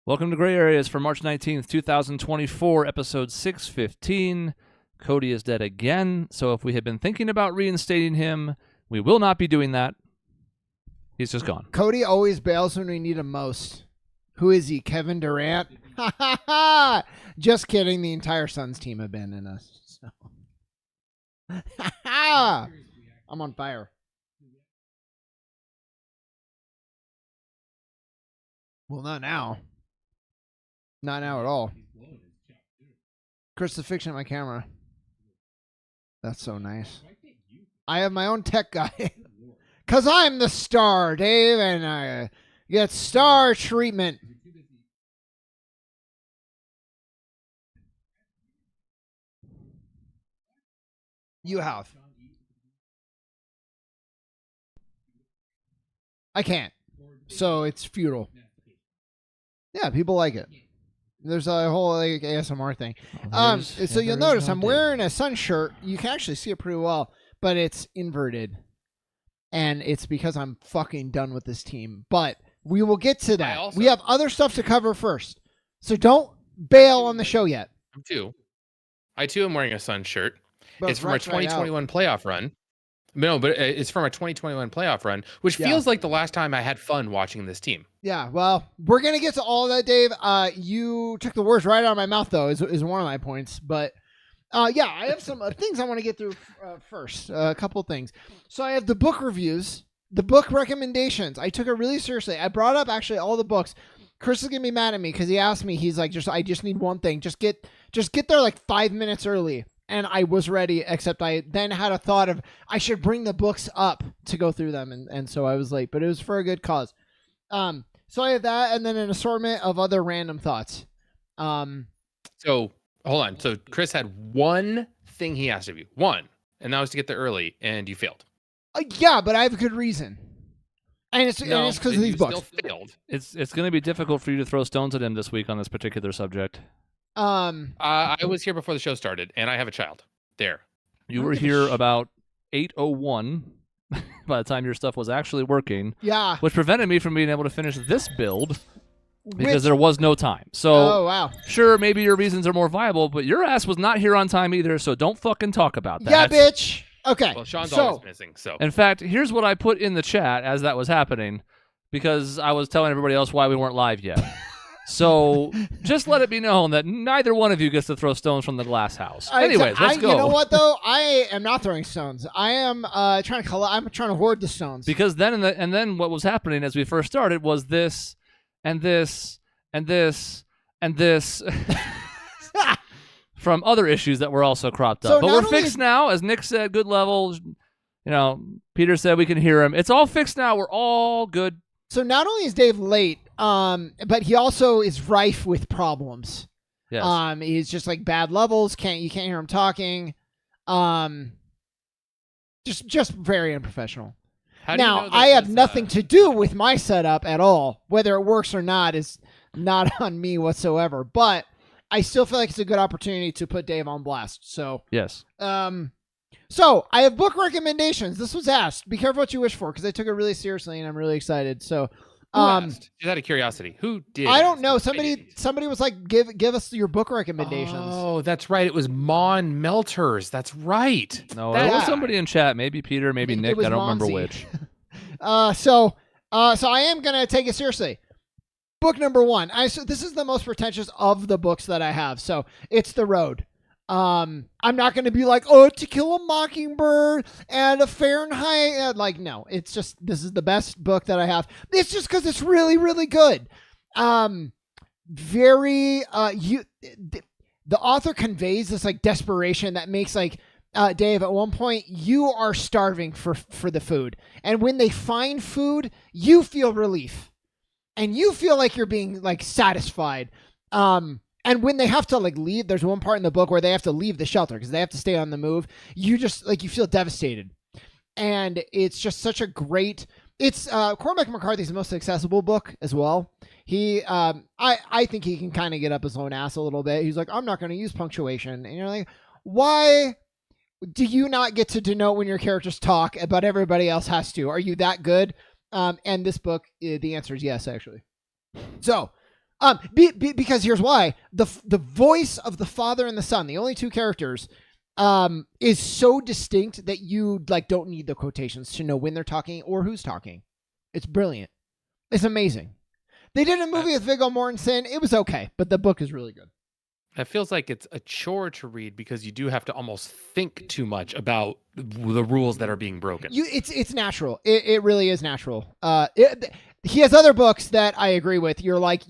Welcome to Gray Areas for March 19th, 2024, episode 615. Cody is dead again, so if we had been thinking about reinstating him, we will not be doing that. He's just gone. Cody always bails when we need him most. Who is he, Kevin Durant? Ha ha ha! Just kidding, the entire Suns team abandoned us. So. Ha ha! I'm on fire. Well, not now. Not now at all. Crucifixion at my camera. That's so nice. I have my own tech guy. Because I'm the star, Dave, and I get star treatment. You have. I can't. So it's futile. Yeah, people like it. There's a whole like ASMR thing. So you'll notice I'm wearing a sun shirt. You can actually see it pretty well, but it's inverted. And it's because I'm fucking done with this team. But we will get to that. We have other stuff to cover first. So don't bail on the show yet. I too am wearing a sun shirt. It's from our 2021 playoff run. No, but it's from our 2021 playoff run, which feels like the last time I had fun watching this team. Yeah, well, we're going to get to all of that, Dave. You took the words right out of my mouth, though, is one of my points. But, yeah, I have some things I want to get through first. A couple things. So I have the book reviews, the book recommendations. I took it really seriously. I brought up, actually, all the books. Chris is going to be mad at me because he asked me. He's like, I just need one thing. Just get there like 5 minutes early. And I was ready, except I then had a thought of I should bring the books up to go through them. And so I was late, but it was for a good cause. So I have that and then an assortment of other random thoughts. So hold on. So Chris had one thing he asked of you. One. And that was to get there early, and you failed. Yeah, but I have a good reason. And it's because of these books. Still failed. It's going to be difficult for you to throw stones at him this week on this particular subject. I was here before the show started, and I have a child. There. You were here about 8:01 by the time your stuff was actually working. Yeah. Which prevented me from being able to finish this build because there was no time. So, oh, wow. Sure, maybe your reasons are more viable, but your ass was not here on time either, so don't fucking talk about that. Yeah, bitch. Okay. Well, Sean's always missing, so. In fact, here's what I put in the chat as that was happening because I was telling everybody else why we weren't live yet. So just let it be known that neither one of you gets to throw stones from the glass house. Anyways, let's go. You know what though? I am not throwing stones. I am trying to hoard the stones. Because then what was happening as we first started was this and this and this and this from other issues that were also cropped up. But we're fixed now, as Nick said. Good levels. You know, Peter said we can hear him. It's all fixed now. We're all good. So not only is Dave late, but he also is rife with problems. Yes. He's just like bad levels. You can't hear him talking. Just very unprofessional. Now, I have nothing to do with my setup at all. Whether it works or not is not on me whatsoever. But I still feel like it's a good opportunity to put Dave on blast. So yes. So I have book recommendations. This was asked. Be careful what you wish for because I took it really seriously and I'm really excited. So, just out of curiosity, who did? I don't know. Somebody was like, give us your book recommendations. Oh, that's right. It was Mon Melters. That's right. No, it was somebody in chat. Maybe Peter, maybe Nick. I don't remember which. So I am gonna take it seriously. Book number 1. So this is the most pretentious of the books that I have. So it's The Road. I'm not going to be like, To Kill a Mockingbird and a Fahrenheit. Like, no, it's just, this is the best book that I have. It's just because it's really, really good. The author conveys this like desperation that makes like, Dave, at one point you are starving for the food. And when they find food, you feel relief and you feel like you're being like satisfied. And when they have to like leave, there's one part in the book where they have to leave the shelter because they have to stay on the move. You just like, you feel devastated. And it's just such a great, it's Cormac McCarthy's most accessible book as well. He, I think he can kind of get up his own ass a little bit. He's like, I'm not going to use punctuation. And you're like, why do you not get to denote when your characters talk, but everybody else has to? Are you that good? And this book, the answer is yes, actually. So, Because here's why: the voice of the father and the son, the only two characters, is so distinct that you like don't need the quotations to know when they're talking or who's talking. It's brilliant. It's amazing. They did a movie with Viggo Mortensen. It was okay, but the book is really good. It feels like it's a chore to read because you do have to almost think too much about the rules that are being broken. It's natural. It really is natural. He has other books that I agree with. You're like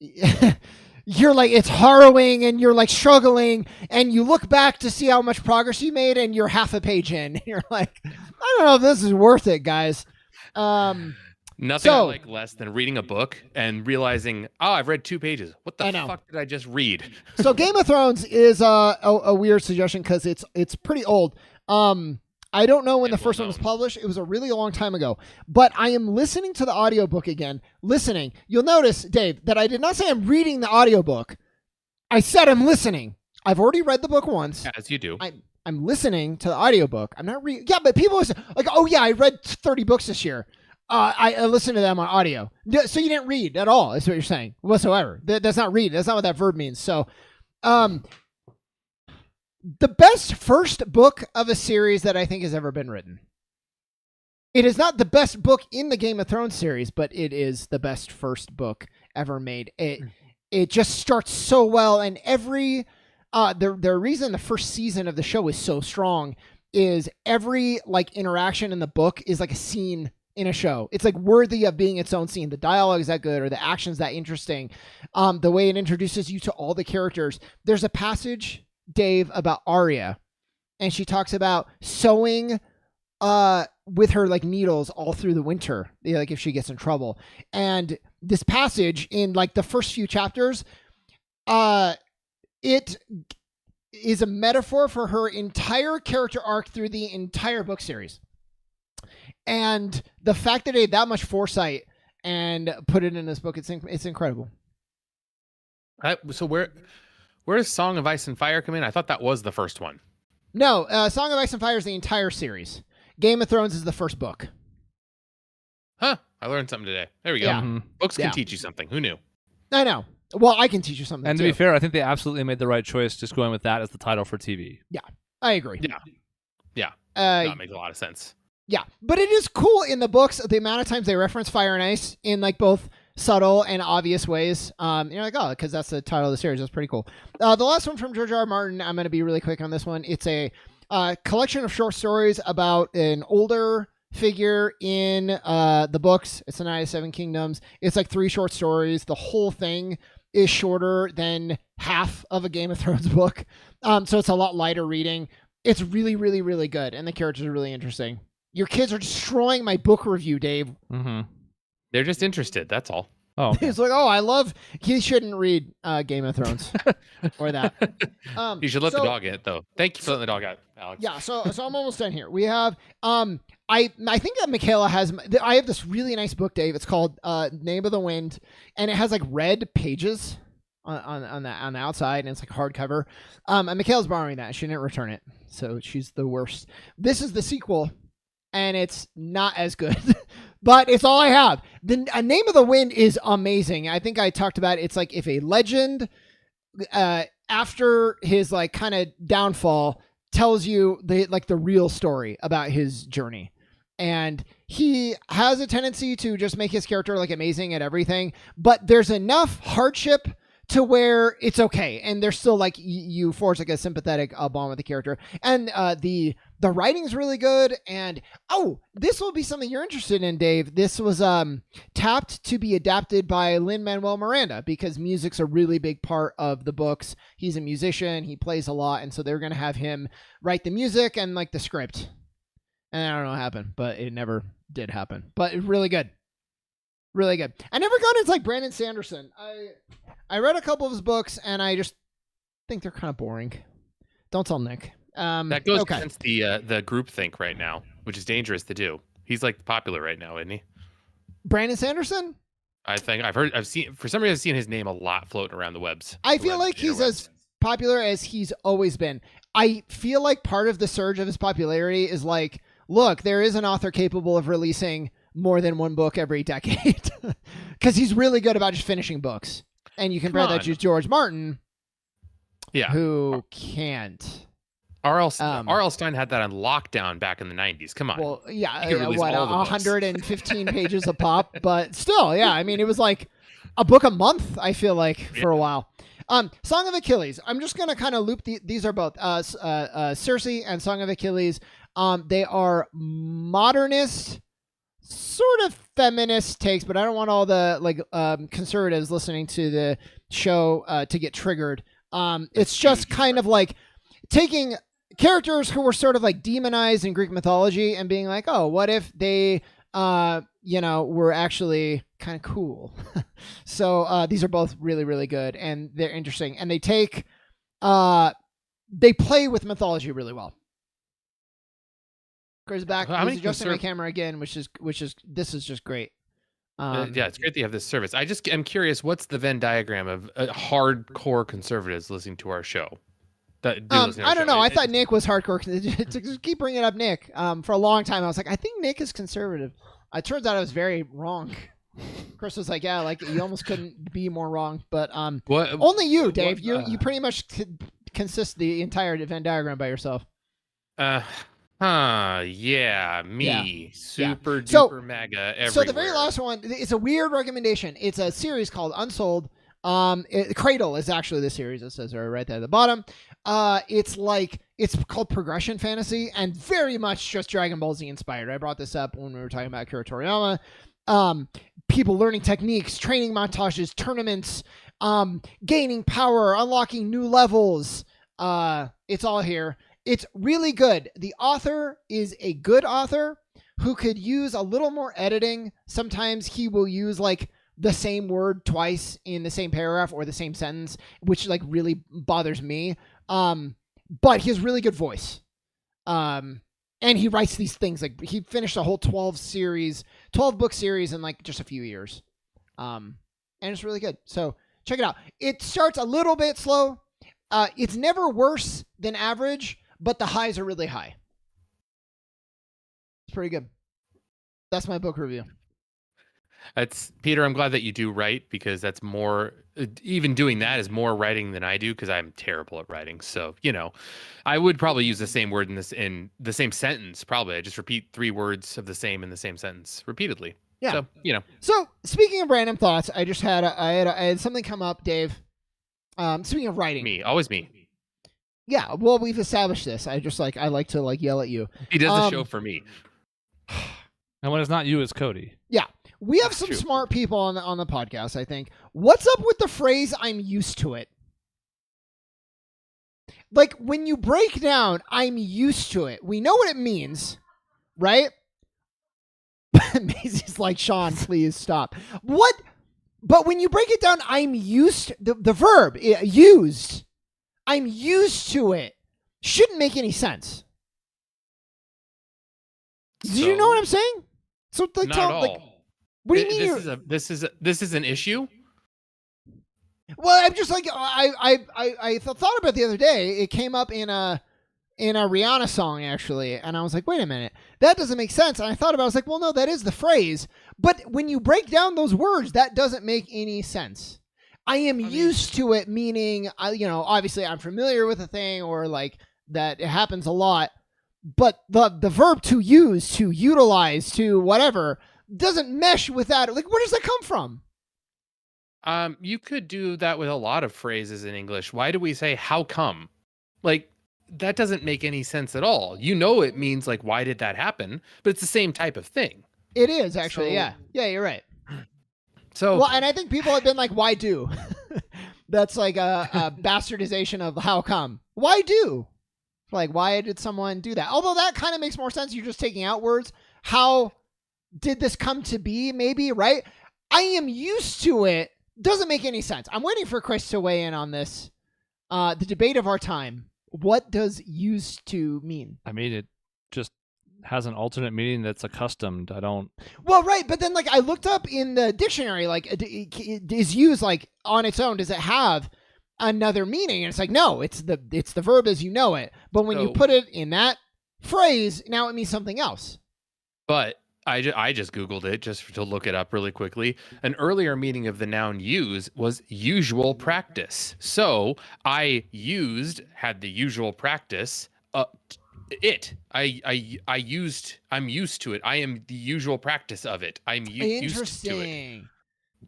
it's harrowing and you're like struggling and you look back to see how much progress you made and you're half a page in. You're like, I don't know if this is worth it, guys. Nothing I like less than reading a book and realizing, I've read 2 pages. What the fuck did I just read? So Game of Thrones is a weird suggestion because it's pretty old. I don't know when the first one was published. It was a really long time ago. But I am listening to the audiobook again. You'll notice, Dave, that I did not say I'm reading the audiobook. I said I'm listening. I've already read the book once. As you do. I'm listening to the audiobook. I'm not reading. Yeah, but people are like, oh yeah, I read 30 books this year. I listened to them on audio. So you didn't read at all, is what you're saying, whatsoever. That's not read. That's not what that verb means. So, the best first book of a series that I think has ever been written. It is not the best book in the Game of Thrones series, but it is the best first book ever made. It just starts so well, and the reason the first season of the show is so strong is every like interaction in the book is like a scene in a show. It's like worthy of being its own scene. The dialogue is that good, or the action's that interesting. The way it introduces you to all the characters. There's a passage, Dave, about Arya, and she talks about sewing with her like needles all through the winter, like if she gets in trouble. And this passage in like the first few chapters, it is a metaphor for her entire character arc through the entire book series. And the fact that they had that much foresight and put it in this book, it's incredible. So where does Song of Ice and Fire come in? I thought that was the first one. No, Song of Ice and Fire is the entire series. Game of Thrones is the first book. Huh. I learned something today. There we go. Yeah. Books can teach you something. Who knew? I know. Well, I can teach you something, and to be fair, I think they absolutely made the right choice just going with that as the title for TV. Yeah, I agree. Yeah. That makes a lot of sense. Yeah, but it is cool in the books, the amount of times they reference fire and ice in like both subtle and obvious ways. You're like, oh, because that's the title of the series. That's pretty cool. The last one from George R. R. Martin, I'm going to be really quick on this one. It's a collection of short stories about an older figure in the books. It's the Night of Seven Kingdoms. It's like 3 short stories. The whole thing is shorter than half of a Game of Thrones book. So it's a lot lighter reading. It's really, really, really good. And the characters are really interesting. Your kids are destroying my book review, Dave. Mm-hmm. They're just interested. That's all. Oh, it's like, he shouldn't read Game of Thrones or that. You should let the dog in, though. Thank you for letting the dog out, Alex. Yeah, so I'm almost done here. We have, I think that Michaela has, I have this really nice book, Dave. It's called Name of the Wind, and it has like red pages on the outside, and it's like hardcover. And Michaela's borrowing that. She didn't return it, so she's the worst. This is the sequel, and it's not as good. But it's all I have. The Name of the Wind is amazing. I think I talked about it. It's like if a legend, after his like kind of downfall, tells you the real story about his journey. And he has a tendency to just make his character like amazing at everything. But there's enough hardship to where it's okay, and there's still like you forge like a sympathetic bond with the character, and the writing's really good. And this will be something you're interested in, Dave. This was tapped to be adapted by Lin-Manuel Miranda because music's a really big part of the books. He's a musician, he plays a lot, and so they're gonna have him write the music and like the script. And I don't know what happened, but it never did happen. But it's really good. Really good. I never got into like Brandon Sanderson. I read a couple of his books, and I just think they're kind of boring. Don't tell Nick. That goes against the groupthink right now, which is dangerous to do. He's like popular right now, isn't he? Brandon Sanderson? I think I've seen, for some reason, I've seen his name a lot floating around the webs. I feel like he's as popular as he's always been. I feel like part of the surge of his popularity is like, look, there is an author capable of releasing more than one book every decade because he's really good about just finishing books. And you compare that to George Martin, who can't. R.L. Stein had that on lockdown back in the 90s. Come on. Well, yeah, 115 pages a pop, but still, yeah. I mean, it was like a book a month, I feel like, for a while. Song of Achilles. I'm just going to kind of loop these are both Circe and Song of Achilles. They are modernist, sort of feminist takes, but I don't want all the conservatives listening to the show to get triggered. It's just kind of like taking characters who were sort of like demonized in Greek mythology and being like, oh, what if they were actually kind of cool. So these are both really, really good, and they're interesting, and they play with mythology really well. Goes back. He's adjusting my camera again, which is this is just great. It's great that you have this service. I'm curious, what's the Venn diagram of hardcore conservatives listening to our show? I don't know. I thought Nick was hardcore. Just keep bringing up Nick. For a long time, I was like, I think Nick is conservative. It turns out I was very wrong. Chris was like, yeah, like you almost couldn't be more wrong. But only you, Dave. You pretty much consist the entire Venn diagram by yourself. Yeah, me. Yeah. Super duper mega everywhere. So the very last one, it's a weird recommendation. It's a series called Unsold. Cradle is actually the series. It says right there at the bottom. It's called progression fantasy and very much just Dragon Ball Z inspired. I brought this up when we were talking about Akira Toriyama. People learning techniques, training montages, tournaments, gaining power, unlocking new levels. It's all here. It's really good. The author is a good author who could use a little more editing. Sometimes he will use like the same word twice in the same paragraph or the same sentence, which like really bothers me. But he has really good voice. And he writes these things like he finished a whole 12 book series in like just a few years. And it's really good. So check it out. It starts a little bit slow. It's never worse than average, but the highs are really high. It's pretty good. That's my book review. That's Peter. I'm glad that you do write because that's more. Even doing that is more writing than I do because I'm terrible at writing. So I would probably use the same word in the same sentence. Probably I just repeat 3 words of the same in the same sentence repeatedly. Yeah. So So speaking of random thoughts, I had something come up, Dave. Speaking of writing, always me. Yeah, well, we've established this. I like to yell at you. He does the show for me. And when it's not you, it's Cody. Yeah, we have some smart people on the podcast. I think. What's up with the phrase "I'm used to it"? Like when you break down, "I'm used to it." We know what it means, right? Maisie's like, Sean, please stop. What? But when you break it down, I'm used the verb used. I'm used to it. Shouldn't make any sense. Do you know what I'm saying? So not at all. What do you mean? This is an issue. Well, I'm just like I thought about it the other day. It came up in a Rihanna song actually, and I was like, wait a minute, that doesn't make sense. And I thought about it, I was like, well, no, that is the phrase. But when you break down those words, that doesn't make any sense. I am used to it, meaning, obviously I'm familiar with a thing or like that it happens a lot, but the verb to use, to utilize, to whatever doesn't mesh with that. Like, where does that come from? You could do that with a lot of phrases in English. Why do we say how come? Like, that doesn't make any sense at all. It means like, why did that happen? But it's the same type of thing. It is actually. Yeah, you're right. So well, and I think people have been like, why do? That's like a bastardization of how come. Why do? Like, why did someone do that? Although that kind of makes more sense. You're just taking out words. How did this come to be? Maybe, right? I am used to it. Doesn't make any sense. I'm waiting for Chris to weigh in on this. The debate of our time. What does used to mean? I mean, it just has an alternate meaning that's accustomed. Well, right, but then like I looked up in the dictionary, like it is used like on its own. Does it have another meaning? And it's like, no, it's the verb as you know it. But when you put it in that phrase, now it means something else. But I just Googled it just to look it up really quickly. An earlier meaning of the noun use was usual practice. So I had the usual practice. I'm used to it. I am the usual practice of it. I'm used to it. Interesting.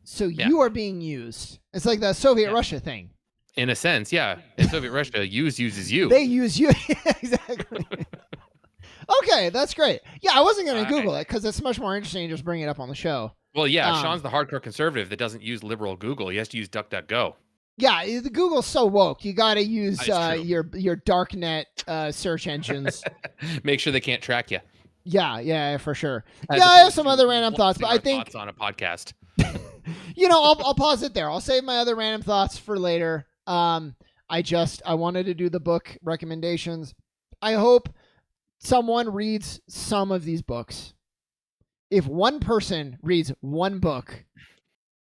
So you are being used. It's like the Soviet Russia thing. In a sense, yeah. In Soviet Russia, uses you. They use you. Exactly. Okay, that's great. Yeah, I wasn't going to Google it because it's much more interesting to just bring it up on the show. Well, yeah, Sean's the hardcore conservative that doesn't use liberal Google. He has to use DuckDuckGo. Yeah, the Google's so woke. You got to use your darknet search engines. Make sure they can't track you. Yeah, for sure. I have some other random thoughts, but I think thoughts on a podcast. I'll pause it there. I'll save my other random thoughts for later. I wanted to do the book recommendations. I hope someone reads some of these books. If one person reads one book,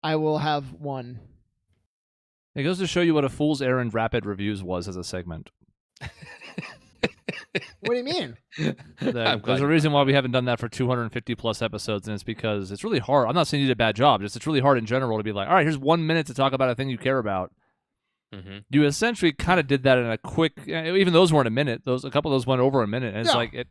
I will have one. It goes to show you what a fool's errand rapid reviews was as a segment. What do you mean? There's a reason why we haven't done that for 250 plus episodes, and it's because it's really hard. I'm not saying you did a bad job, just it's really hard in general to be like, all right, here's 1 minute to talk about a thing you care about. Mm-hmm. You essentially kind of did that in a quick, even those weren't a minute. A couple of those went over a minute. And it's like,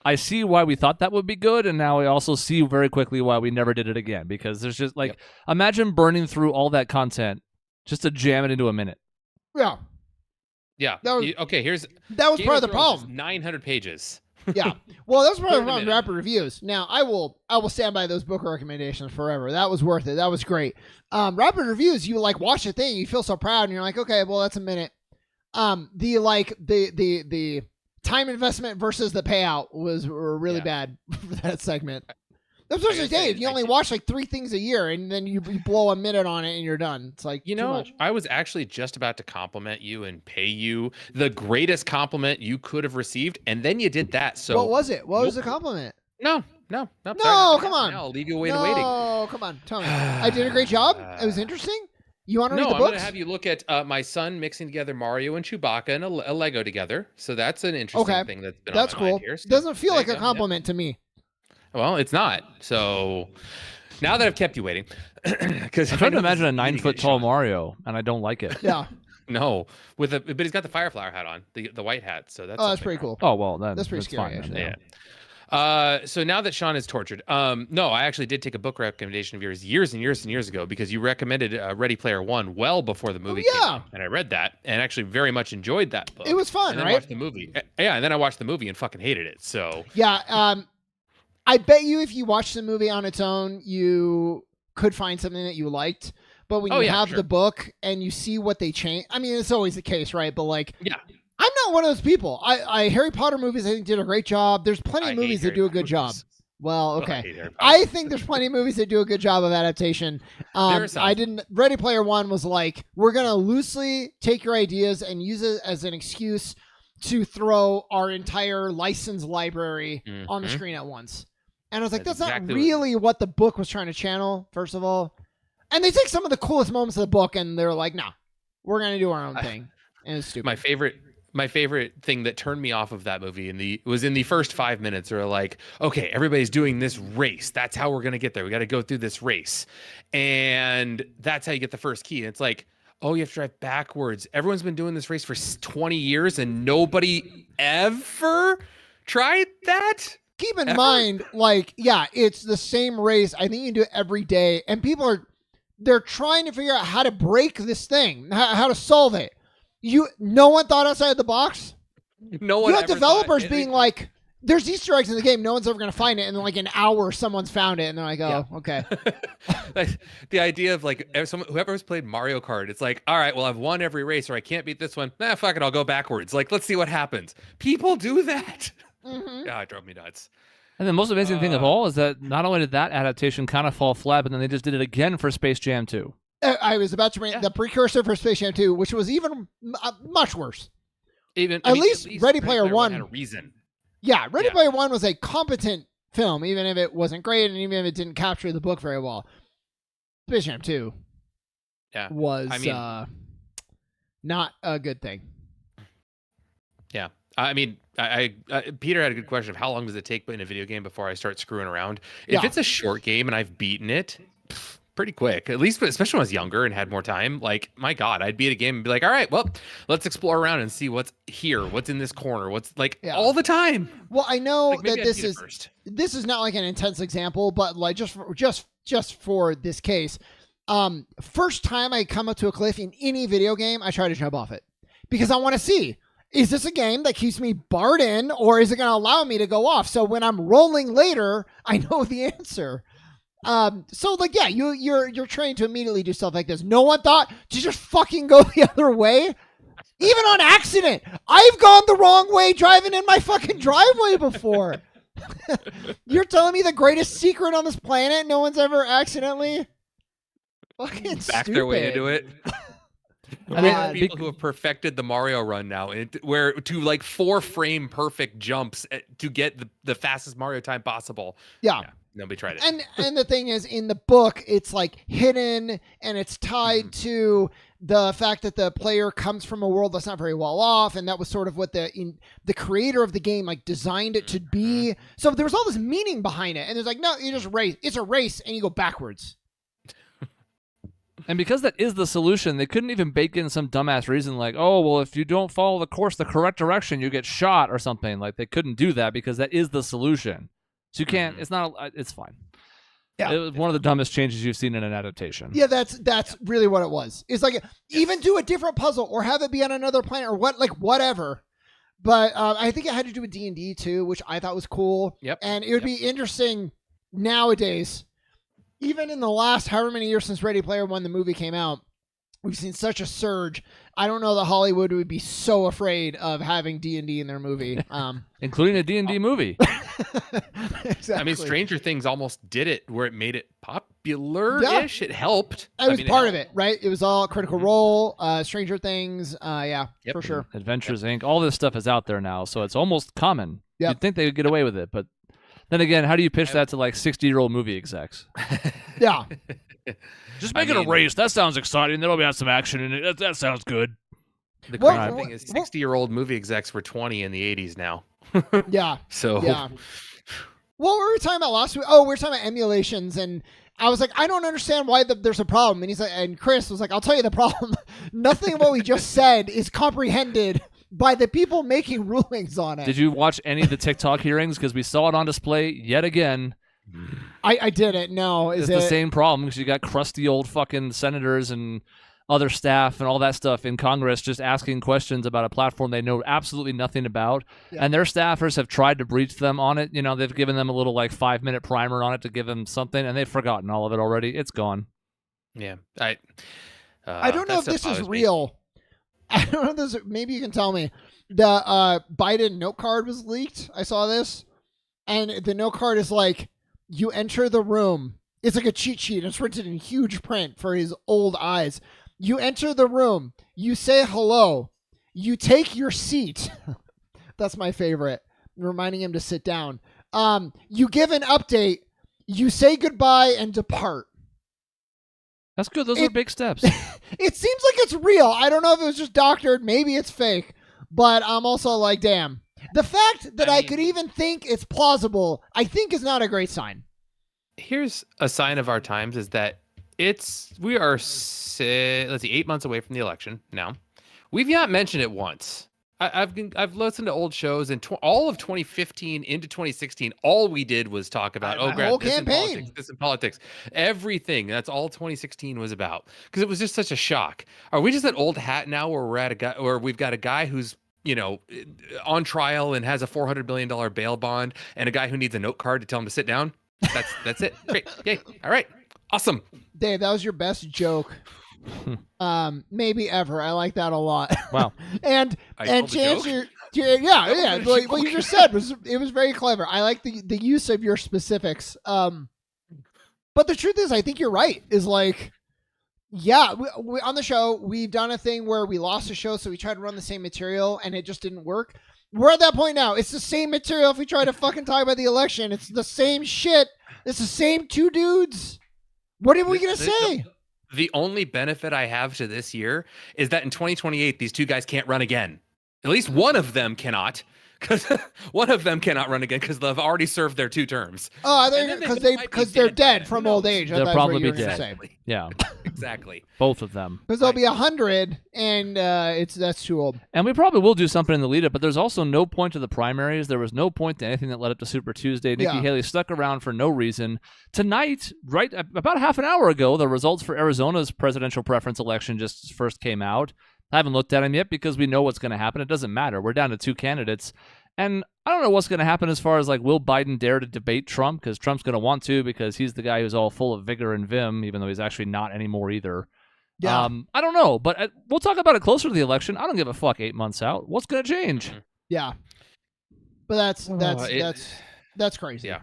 I see why we thought that would be good. And now we also see very quickly why we never did it again, because there's just like, imagine burning through all that content just to jam it into a minute. Yeah. Yeah. That was part of the problem. 900 pages. Yeah. Well, that was part of the problem with rapid reviews. Now, I will stand by those book recommendations forever. That was worth it. That was great. Rapid reviews, you like watch the thing, you feel so proud, and you're like, okay, well, that's a minute. The time investment versus the payout were really bad for that segment. Especially Dave, you only watch like 3 things a year, and then you blow a minute on it, and you're done. It's like, too much. I was actually just about to compliment you and pay you the greatest compliment you could have received, and then you did that. So what was it? What was the compliment? No, come on. I'll leave you waiting. No, come on. Tell me. I did a great job? It was interesting? You want to read the books? No, I'm going to have you look at my son mixing together Mario and Chewbacca and a Lego together. So that's an interesting thing that's been on my mind here. So doesn't feel like a compliment to me. Well, it's not. So now that I've kept you waiting, because I'm trying to imagine a 9-foot tall Mario, and I don't like it. Yeah. No, but he's got the Fireflower hat on, the white hat. So that's pretty cool. Oh well, that's pretty scary. Fine, actually. Yeah. So now that Sean is tortured, no, I actually did take a book recommendation of yours years and years and years ago, because you recommended Ready Player One well before the movie came out, and I read that and actually very much enjoyed that book. It was fun, and then right? Watched the movie. Yeah, and then I watched the movie and fucking hated it. So yeah, I bet you if you watched the movie on its own, you could find something that you liked. But when you have the book and you see what they change, I mean, it's always the case, right? But like, I'm not one of those people. Harry Potter movies, I think, did a great job. There's plenty of movies that do a good job. Well, okay. I think there's plenty of movies that do a good job of adaptation. Ready Player One was like, we're going to loosely take your ideas and use it as an excuse to throw our entire license library on the screen at once. And I was like, that's not really what the book was trying to channel, first of all. And they take some of the coolest moments of the book, and they're like, nah, we're going to do our own thing. And it's stupid. My favorite thing that turned me off of that movie was in the first 5 minutes. They're like, okay, everybody's doing this race. That's how we're going to get there. We got to go through this race. And that's how you get the first key. And it's like, oh, you have to drive backwards. Everyone's been doing this race for 20 years, and nobody ever tried that? Keep in mind, like, it's the same race. I think you can do it every day. And people they're trying to figure out how to break this thing, how to solve it. No one thought outside the box. No one. You have developers being like, there's Easter eggs in the game. No one's ever going to find it. And in like an hour, someone's found it. And they're like, okay. Like, the idea of like, whoever's played Mario Kart, it's like, all right, well, I've won every race, or I can't beat this one. Nah, fuck it. I'll go backwards. Like, let's see what happens. People do that. Mm-hmm. Yeah, it drove me nuts. And the most amazing thing of all is that not only did that adaptation kind of fall flat, but then they just did it again for Space Jam 2. I was about to bring the precursor for Space Jam 2, which was even much worse. At least Ready Player One had a reason. Yeah, Ready Player One was a competent film, even if it wasn't great and even if it didn't capture the book very well. Space Jam 2 was not a good thing. Yeah. I mean, I Peter had a good question of how long does it take in a video game before I start screwing around? If it's a short game and I've beaten it, pretty quick, at least, especially when I was younger and had more time. Like, my God, I'd beat a game and be like, all right, well, let's explore around and see what's here, what's in this corner, what's like all the time. Well, I know like, that this is not like an intense example, but like just for this case, first time I come up to a cliff in any video game, I try to jump off it because I want to see, is this a game that keeps me barred in, or is it going to allow me to go off? So when I'm rolling later, I know the answer. So like, yeah, you're trained to immediately do stuff like this. No one thought to just fucking go the other way, even on accident. I've gone the wrong way driving in my fucking driveway before. You're telling me the greatest secret on this planet, no one's ever accidentally fucking back their way into it. I mean, people who have perfected the Mario run now, where to like 4-frame perfect jumps to get the fastest Mario time possible. Yeah. Nobody tried it. And the thing is, in the book, it's like hidden and it's tied to the fact that the player comes from a world that's not very well off, and that was sort of what the creator of the game like designed it to be. So there was all this meaning behind it, and there's like, no, you just race. It's a race, and you go backwards. And because that is the solution, they couldn't even bake in some dumbass reason like, oh, well, if you don't follow the course the correct direction, you get shot or something. Like, they couldn't do that because that is the solution. So you can't, it's not, it's fine. Yeah. It was one of the dumbest changes you've seen in an adaptation. Yeah, that's really what it was. It's like, even do a different puzzle or have it be on another planet or whatever. But I think it had to do with D&D too, which I thought was cool. Yep. And it would be interesting nowadays, even in the last however many years since Ready Player One, the movie came out, we've seen such a surge. I don't know that Hollywood would be so afraid of having D&D in their movie. Including a D&D movie. Exactly. I mean, Stranger Things almost did it where it made it popular-ish. Yeah. It helped. It was part of it, right? It was all Critical Role, Stranger Things. For sure. Adventures Inc. All this stuff is out there now, so it's almost common. Yep. You'd think they would get away with it, but then again, how do you pitch that to like 60-year-old movie execs? Yeah. Just make it a race. That sounds exciting. There'll be some action in it. That sounds good. The crazy thing is 60-year-old movie execs were 20 in the 80s now. Yeah. So. Yeah. What were we talking about last week? Oh, we were talking about emulations, and I was like, I don't understand why there's a problem. And he's like, and Chris was like, I'll tell you the problem. Nothing of what we just said is comprehended by the people making rulings on it. Did you watch any of the TikTok hearings? Because we saw it on display yet again. I didn't. No, it's the same problem because you got crusty old fucking senators and other staff and all that stuff in Congress just asking questions about a platform they know absolutely nothing about. Yeah. And their staffers have tried to breach them on it. You know, they've given them a little like 5-minute primer on it to give them something, and they've forgotten all of it already. It's gone. Yeah. I don't know if this is real. I don't know if this, maybe you can tell me. The Biden note card was leaked. I saw this. And the note card is like, you enter the room. It's like a cheat sheet. It's printed in huge print for his old eyes. You enter the room. You say hello. You take your seat. That's my favorite. Reminding him to sit down. You give an update. You say goodbye and depart. That's good. Those are big steps. It seems like it's real. I don't know if it was just doctored. Maybe it's fake. But I'm also like, damn. The fact that I could even think it's plausible, I think is not a great sign. Here's a sign of our times is that we are 8 months away from the election now. We've not mentioned it once. I've listened to old shows and all of 2015 into 2016. All we did was talk about whole campaign. This in politics, everything. That's all 2016 was about because it was just such a shock. Are we just an old hat now, where we've got a guy who's on trial and has a $400 million bail bond, and a guy who needs a note card to tell him to sit down? That's it. Great. Yay. All right. Awesome. Dave, that was your best joke. Maybe ever. I like that a lot. Wow. and to answer, yeah. What you just said was very clever. I like the use of your specifics. But the truth is, I think you're right. Is like, yeah, we on the show we've done a thing where we lost a show, so we tried to run the same material and it just didn't work. We're at that point now. It's the same material. If we try to fucking talk about the election, it's the same shit. It's the same two dudes. What are we gonna say? The only benefit I have to this year is that in 2028, these two guys can't run again. At least one of them cannot, because one of them cannot run again because they've already served their 2 terms. Oh, because they're dead from old age. They'll probably be dead. Yeah, exactly. Both of them. Because they'll be 100, and that's too old. And we probably will do something in the lead up, but there's also no point to the primaries. There was no point to anything that led up to Super Tuesday. Nikki Haley stuck around for no reason. Tonight, right about half an hour ago, the results for Arizona's presidential preference election just first came out. I haven't looked at them yet because we know what's going to happen. It doesn't matter. We're down to 2 candidates. And I don't know what's going to happen as far as, like, will Biden dare to debate Trump? Because Trump's going to want to, because he's the guy who's all full of vigor and vim, even though he's actually not anymore either. Yeah. I don't know, but we'll talk about it closer to the election. I don't give a fuck 8 months out. What's going to change? Yeah. But that's crazy. Yeah.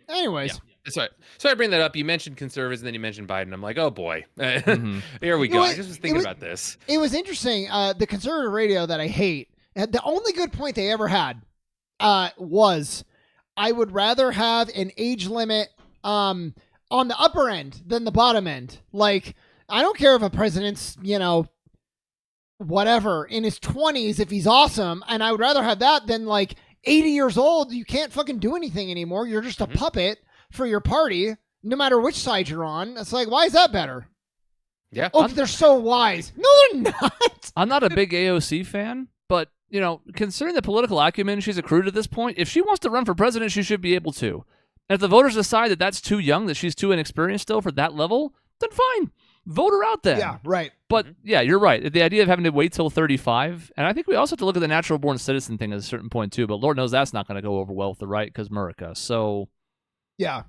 Anyways. Yeah. Sorry. So I bring that up. You mentioned conservatives, and then you mentioned Biden. I'm like, oh boy, here we go. I just was thinking about this. It was interesting. The conservative radio that I hate, the only good point they ever had was, I would rather have an age limit on the upper end than the bottom end. Like, I don't care if a president's, whatever, in his 20s, if he's awesome, and I would rather have that than, like, 80 years old. You can't fucking do anything anymore. You're just a puppet for your party, no matter which side you're on. It's like, why is that better? Yeah. Oh, they're so wise. No, they're not. I'm not a big AOC fan, but, considering the political acumen she's accrued at this point, if she wants to run for president, she should be able to. And if the voters decide that that's too young, that she's too inexperienced still for that level, then fine. Vote her out then. Yeah, right. But, yeah, you're right. The idea of having to wait till 35, and I think we also have to look at the natural-born citizen thing at a certain point, too, but Lord knows that's not going to go over well with the right, because America, so... Yeah.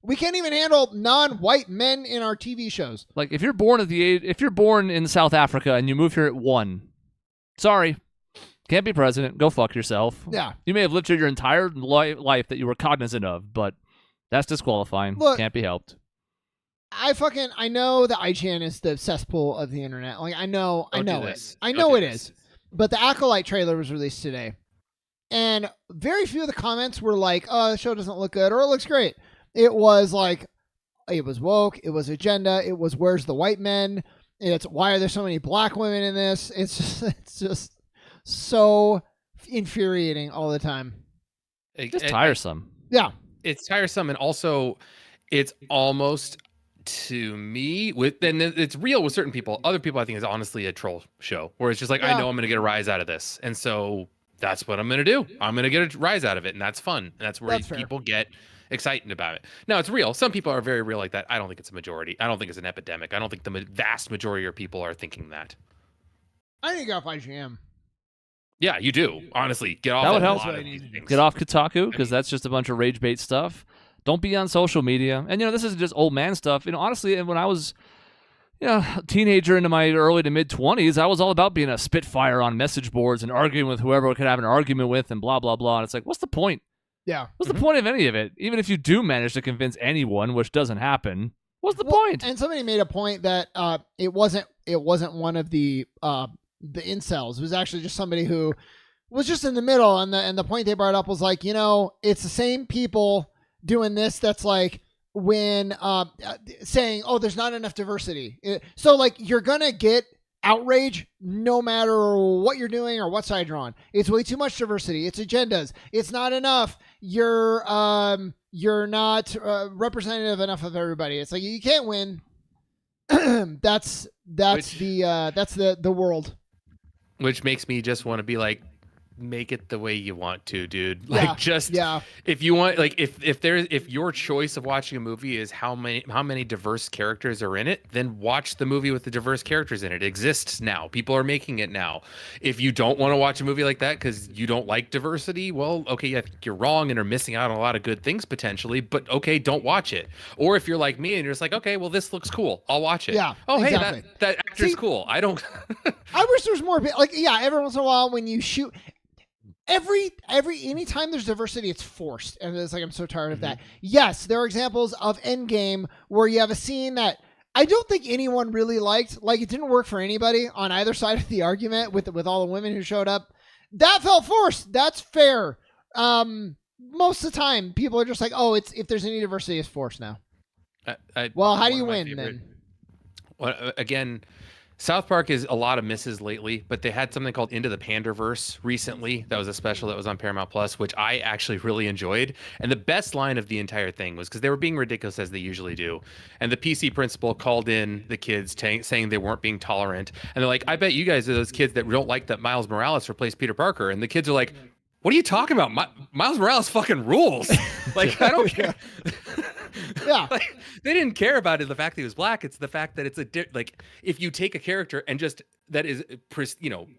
We can't even handle non-white men in our TV shows. Like, if you're born in South Africa and you move here at 1, sorry, can't be president. Go fuck yourself. Yeah. You may have lived here your entire life that you were cognizant of, but that's disqualifying. Look, can't be helped. I know that IGN is the cesspool of the internet. Like, I know it is. But the Acolyte trailer was released today. And very few of the comments were like, oh, the show doesn't look good, or it looks great. It was like, it was woke, it was agenda, it was where's the white men, it's why are there so many black women in this? It's just so infuriating all the time. Just tiresome. Yeah. It's tiresome, and also it's almost, to me, and it's real with certain people. Other people, I think, is honestly a troll show, where it's just like, I know I'm going to get a rise out of this, and so that's what I'm going to do. I'm going to get a rise out of it, and that's fun. And that's where people get excited about it. Now, it's real. Some people are very real like that. I don't think it's a majority. I don't think it's an epidemic. I don't think the vast majority of people are thinking that. I need to get off IGM. Yeah, you do. Honestly, get off. That would help. Get off Kotaku, because that's just a bunch of rage bait stuff. Don't be on social media. And, this isn't just old man stuff. Honestly, when I was a teenager into my early to mid-20s, I was all about being a spitfire on message boards and arguing with whoever I could have an argument with and blah, blah, blah. And it's like, what's the point? Yeah. What's the point of any of it? Even if you do manage to convince anyone, which doesn't happen, what's the point? And somebody made a point that it wasn't one of the incels. It was actually just somebody who was just in the middle. And the point they brought up was like, it's the same people doing this that's like when saying, oh, there's not enough diversity. So like you're going to get outrage no matter what you're doing or what side you're on. It's way too much diversity. It's agendas. It's not enough. You're not representative enough of everybody. It's like you can't win. that's the world. Which makes me just want to be like, make it the way you want to, dude. Like, if you want, like, if your choice of watching a movie is how many diverse characters are in it, then watch the movie with the diverse characters in it. It exists now. People are making it now. If you don't want to watch a movie like that because you don't like diversity, well, okay, I think you're wrong and are missing out on a lot of good things potentially, but okay, don't watch it. Or if you're like me and you're just like, okay, well, this looks cool, I'll watch it. Yeah. Oh, exactly. Hey, that actor's cool. I don't. I wish there was more. Like, yeah, every once in a while when you shoot. Anytime there's diversity, it's forced. And it's like, I'm so tired of that. Yes, there are examples of Endgame where you have a scene that I don't think anyone really liked. Like, it didn't work for anybody on either side of the argument with all the women who showed up. That felt forced. That's fair. Most of the time, people are just like, oh, if there's any diversity, it's forced now. Well, how do you win then? Well, again, South Park is a lot of misses lately, but they had something called Into the Panderverse recently. That was a special that was on Paramount Plus, which I actually really enjoyed. And the best line of the entire thing was because they were being ridiculous as they usually do. And the PC principal called in the kids saying they weren't being tolerant. And they're like, I bet you guys are those kids that don't like that Miles Morales replaced Peter Parker. And the kids are like, what are you talking about? Miles Morales fucking rules. Like, I don't care. Yeah. Like, they didn't care about it, the fact that he was black. It's the fact that it's like, if you take a character and just that is,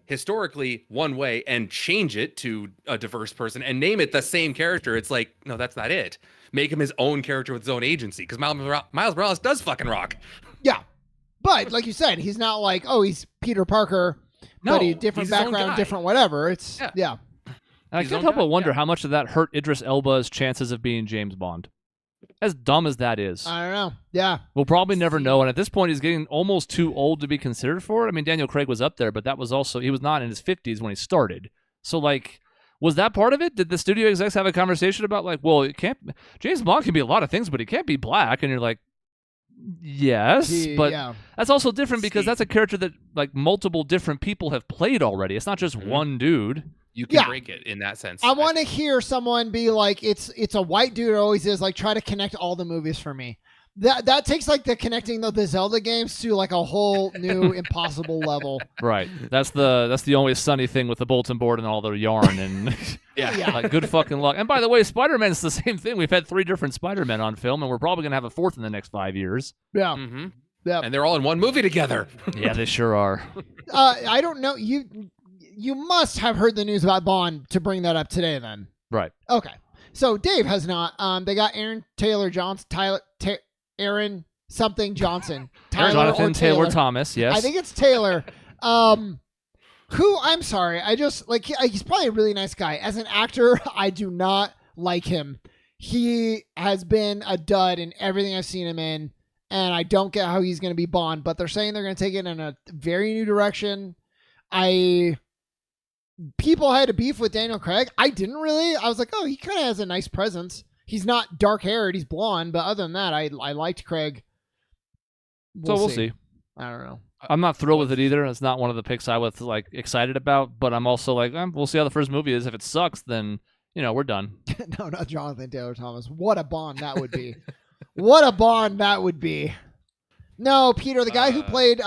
historically one way and change it to a diverse person and name it the same character, it's like, no, that's not it. Make him his own character with his own agency, because Miles Morales does fucking rock. Yeah. But like you said, he's not like, oh, he's Peter Parker, but he's different background, different whatever. It's, yeah. And I can't help but wonder how much of that hurt Idris Elba's chances of being James Bond. As dumb as that is. I don't know. Yeah. We'll probably never know. And at this point, he's getting almost too old to be considered for it. I mean, Daniel Craig was up there, but that was also, he was not in his 50s when he started. So, like, was that part of it? Did the studio execs have a conversation about, like, well, it can't, James Bond can be a lot of things, but he can't be black. And you're like, yes, but that's also different because that's a character that, like, multiple different people have played already. It's not just one dude. You can break it in that sense. I want to hear someone be like, it's a white dude. It always is. Like, try to connect all the movies for me. That takes like the connecting the Zelda games to like a whole new impossible level. Right. That's the only sunny thing with the bulletin board and all the yarn and like, good fucking luck. And by the way, Spider-Man's the same thing. We've had 3 different Spider-Men on film, and we're probably gonna have a 4th in the next 5 years. Yeah. Mm-hmm. Yeah. And they're all in one movie together. Yeah, they sure are. I don't know. You must have heard the news about Bond to bring that up today, then. Right. Okay. So Dave has not. They got Aaron something Johnson. Jonathan Taylor Thomas. Yes. I think it's Taylor. Who, I'm sorry, I just like he's probably a really nice guy. As an actor, I do not like him. He has been a dud in everything I've seen him in, and I don't get how he's going to be Bond. But they're saying they're going to take it in a very new direction. People had a beef with Daniel Craig. I didn't really. I was like, oh, he kind of has a nice presence. He's not dark-haired. He's blonde. But other than that, I liked Craig. We'll see. I don't know. I'm not thrilled with it either. It's not one of the picks I was like excited about. But I'm also like, we'll see how the first movie is. If it sucks, then we're done. No, not Jonathan Taylor Thomas. What a Bond that would be. What a Bond that would be. No, Peter, the guy who played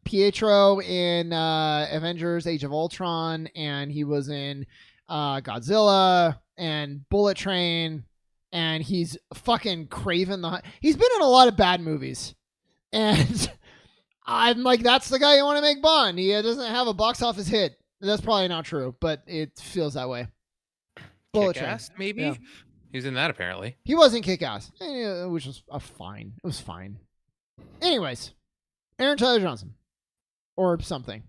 Pietro in Avengers Age of Ultron, and he was in Godzilla and Bullet Train, and he's fucking Craven the Hunt. He's been in a lot of bad movies. And I'm like, that's the guy you want to make Bond. He doesn't have a box office hit. That's probably not true, but it feels that way. Bullet Train. Maybe? Yeah. He was in that, apparently. He was in Kick-Ass, which was fine. It was fine. Anyways, Aaron Taylor Johnson. Or something.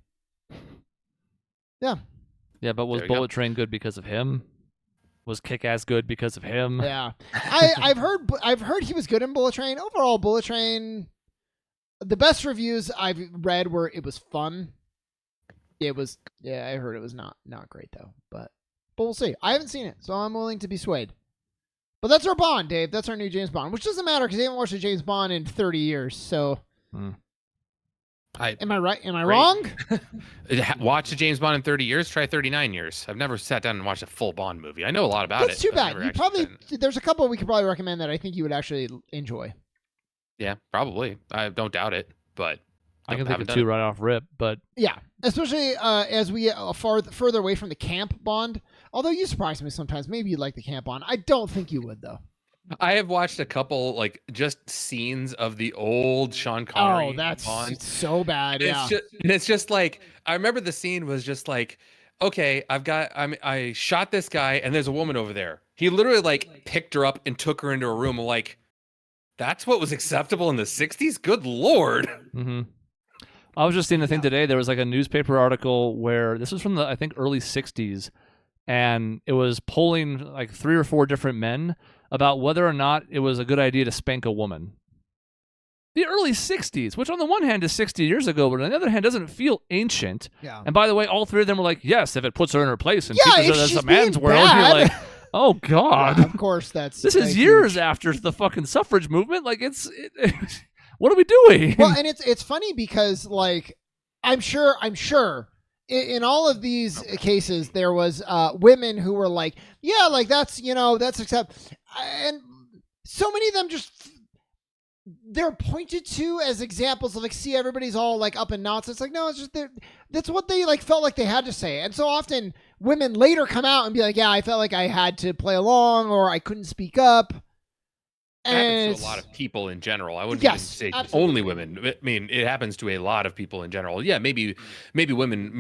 Yeah. Yeah, but was Bullet Train good because of him? Was Kick-Ass good because of him? Yeah. I've heard he was good in Bullet Train. Overall, Bullet Train, the best reviews I've read were it was fun. It was, I heard it was not great though. But we'll see. I haven't seen it, so I'm willing to be swayed. But that's our Bond, Dave. That's our new James Bond, which doesn't matter because they haven't watched a James Bond in 30 years. So, am I right? Am I wrong? Watch a James Bond in 30 years. Try 39 years. I've never sat down and watched a full Bond movie. I know a lot about it. That's too bad. There's a couple we could probably recommend that I think you would actually enjoy. Yeah, probably. I don't doubt it, but I can think of 2 right off rip. But yeah, especially as we get further away from the camp Bond. Although you surprise me sometimes. Maybe you like the camp Bond. I don't think you would though. I have watched a couple like just scenes of the old Sean Connery. Oh, that's Bond. so bad. Yeah, it's just like I remember the scene was just like, okay, I shot this guy and there's a woman over there. He literally like picked her up and took her into a room. I'm like, that's what was acceptable in the 60s? Good Lord. Mm-hmm. I was just seeing the thing today. There was like a newspaper article where this was from the, I think, early 60s. And it was polling like 3 or 4 different men about whether or not it was a good idea to spank a woman. The early 60s, which on the one hand is 60 years ago, but on the other hand doesn't feel ancient. Yeah. And by the way, all 3 of them were like, yes, if it puts her in her place and teaches her that's a man's world. Bad. You're like, oh, God. Yeah, of course, that's... This is years after the fucking suffrage movement. Like, what are we doing? Well, and it's funny because, like, I'm sure in all of these cases there was women who were like, yeah, like that's accept, and so many of them just they're pointed to as examples of like, see, everybody's all like up in knots. It's like, no, it's just that's what they like felt like they had to say. And so often women later come out and be like, yeah, I felt like I had to play along or I couldn't speak up. It happens to a lot of people in general. I wouldn't even say only women. I mean, it happens to a lot of people in general. Yeah, maybe women,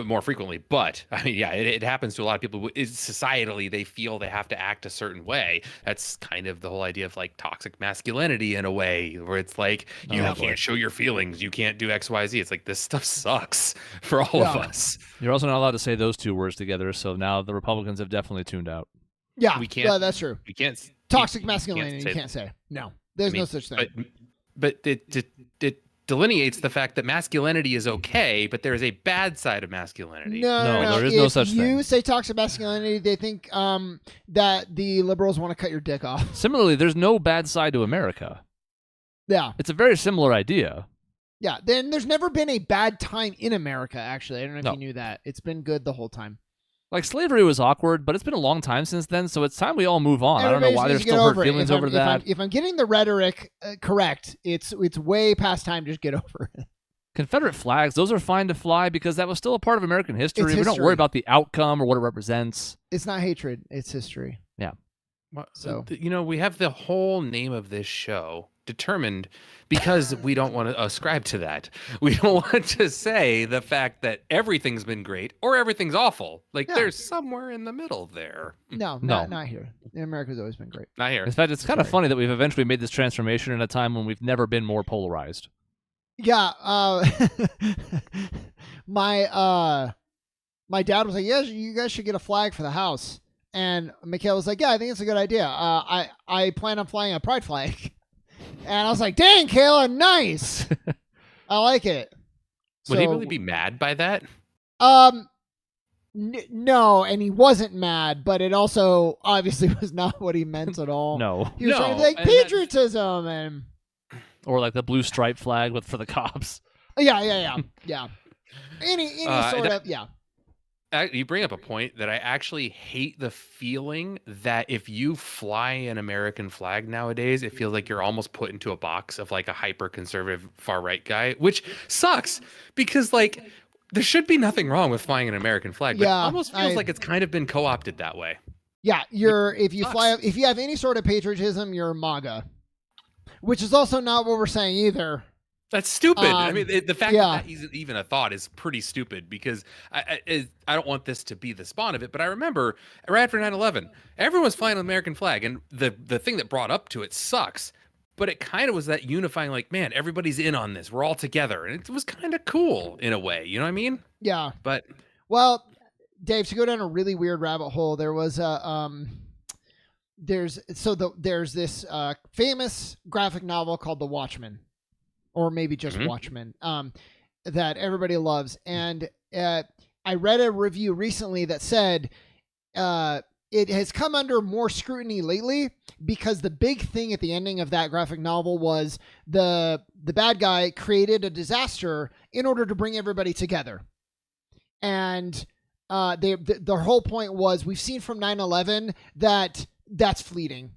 more frequently. But I mean, yeah, it happens to a lot of people. Societally, they feel they have to act a certain way. That's kind of the whole idea of like toxic masculinity in a way, where it's like you can't show your feelings, you can't do X, Y, Z. It's like this stuff sucks for all of us. You're also not allowed to say those two words together. So now the Republicans have definitely tuned out. Yeah, we can't. That's true. We can't. Toxic masculinity, you can't say. No, there's no such thing. But it delineates the fact that masculinity is okay, but there is a bad side of masculinity. No, there is no such thing. If you say toxic masculinity, they think that the liberals want to cut your dick off. Similarly, there's no bad side to America. Yeah. It's a very similar idea. Yeah, then there's never been a bad time in America, actually. I don't know if you knew that. It's been good the whole time. Like, slavery was awkward, but it's been a long time since then, so it's time we all move on. I don't know why there's still hurt feelings over that. If I'm getting the rhetoric correct, it's way past time. Just get over it. Confederate flags, those are fine to fly because that was still a part of American history. We don't worry about the outcome or what it represents. It's not hatred. It's history. Yeah. So, we have the whole name of this show determined because we don't want to ascribe to that. We don't want to say the fact that everything's been great or everything's awful. Like there's somewhere in the middle there. No, not here. America's always been great. Not here. In fact, it's kind of funny that we've eventually made this transformation in a time when we've never been more polarized. Yeah. My dad was like, yeah, you guys should get a flag for the house. And Mikhail was like, yeah, I think it's a good idea. I plan on flying a pride flag. And I was like, dang, Kayla, nice. I like it. Would he really be mad by that? No, and he wasn't mad, but it also obviously was not what he meant at all. No. He was trying to be like patriotism and... Or like the blue stripe flag for the cops. Yeah. Any sort of, yeah. You bring up a point that I actually hate the feeling that if you fly an American flag nowadays, it feels like you're almost put into a box of like a hyper conservative far right guy, which sucks because like there should be nothing wrong with flying an American flag, but it almost feels like it's kind of been co-opted that way. Yeah, if you have any sort of patriotism, you're MAGA, which is also not what we're saying either. That's stupid. I mean, the fact that isn't even a thought is pretty stupid because I don't want this to be the spawn of it, but I remember right after 9/11, everyone was flying an American flag, and the thing that brought up to it sucks, but it kind of was that unifying, like, man, everybody's in on this. We're all together, and it was kind of cool in a way. You know what I mean? Yeah. But well, Dave, to go down a really weird rabbit hole, there was there's this famous graphic novel called The Watchmen. Or maybe just Watchmen, that everybody loves. And I read a review recently that said it has come under more scrutiny lately because the big thing at the ending of that graphic novel was the bad guy created a disaster in order to bring everybody together. And their whole point was, we've seen from 9/11 that's fleeting.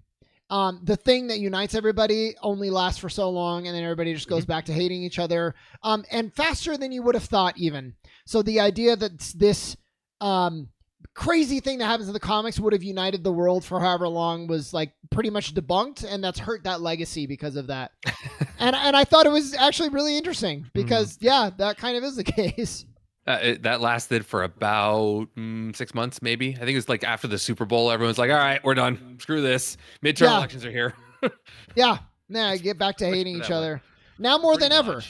The thing that unites everybody only lasts for so long, and then everybody just goes back to hating each other, and faster than you would have thought even. So the idea that this crazy thing that happens in the comics would have united the world for however long was like pretty much debunked, and that's hurt that legacy because of that. and I thought it was actually really interesting because, that kind of is the case. That lasted for about 6 months, maybe. I think it was like after the Super Bowl, everyone's like, all right, we're done. Screw this. Midterm elections are here. Get back to hating each other. Now more than ever.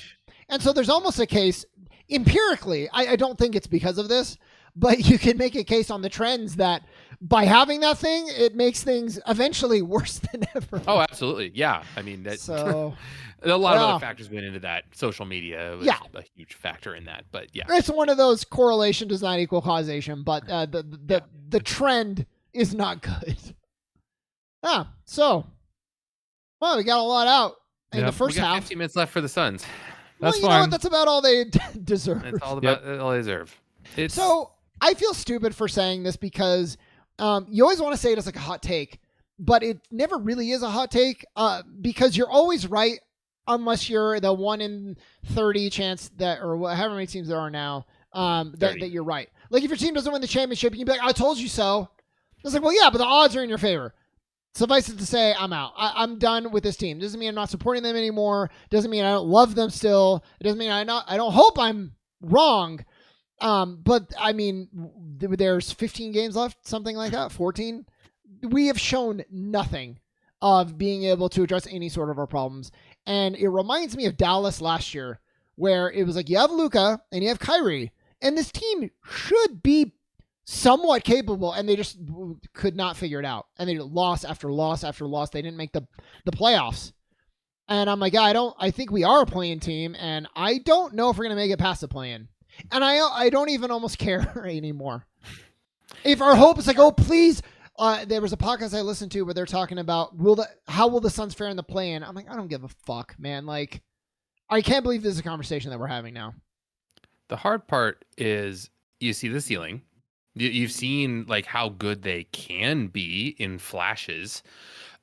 And so there's almost a case, empirically, I don't think it's because of this, but you can make a case on the trends that by having that thing, it makes things eventually worse than ever. Oh, absolutely. Yeah. I mean, so... a lot of other factors went into that. Social media was a huge factor in that, but it's one of those correlation does not equal causation, but the trend is not good. So we got a lot out in the first half. 15 minutes left for the Suns. That's well, you know fine. what? That's about all they deserve. It's all about all they deserve. It's, So I feel stupid for saying this because you always want to say it as like a hot take, but it never really is a hot take because you're always right unless you're the 1 in 30 chance that, or however many teams there are now, that you're right. Like if your team doesn't win the championship, you can be like, I told you so. It's like, well, yeah, but the odds are in your favor. Suffice it to say, I'm out. I'm done with this team. Doesn't mean I'm not supporting them anymore. Doesn't mean I don't love them still. It doesn't mean I don't hope I'm wrong. But I mean, there's 15 games left, something like that, 14. We have shown nothing of being able to address any sort of our problems. And it reminds me of Dallas last year, where it was like, you have Luka and you have Kyrie, and this team should be somewhat capable, and they just could not figure it out. And they lost after loss after loss. They didn't make the playoffs. And I'm like, I think we are a play-in team, and I don't know if we're going to make it past the play-in. And I don't even almost care anymore. If our hope is like, oh, please, there was a podcast I listened to where they're talking about how will the Suns fare in the play-in? I'm like, I don't give a fuck, man. Like, I can't believe this is a conversation that we're having now. the hard part is you see the ceiling. You've seen like how good they can be in flashes.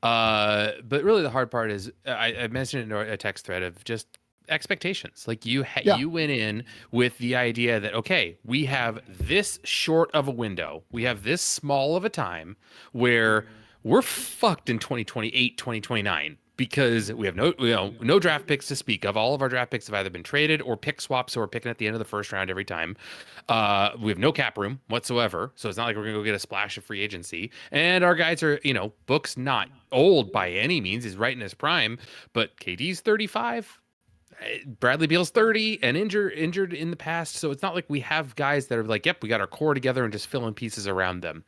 But really the hard part is I mentioned it in a text thread of just expectations. Like you went in with the idea that, okay, we have this short of a window. We have this small of a time where we're fucked in 2028, 2029. Because we have no draft picks to speak of. All of our draft picks have either been traded or pick swaps, so we're picking at the end of the first round every time. We have no cap room whatsoever, so it's not like we're going to go get a splash of free agency. And our guys are, Book's not old by any means. He's right in his prime, but KD's 35. Bradley Beal's 30 and injured in the past, so it's not like we have guys that are like, yep, we got our core together and just filling pieces around them.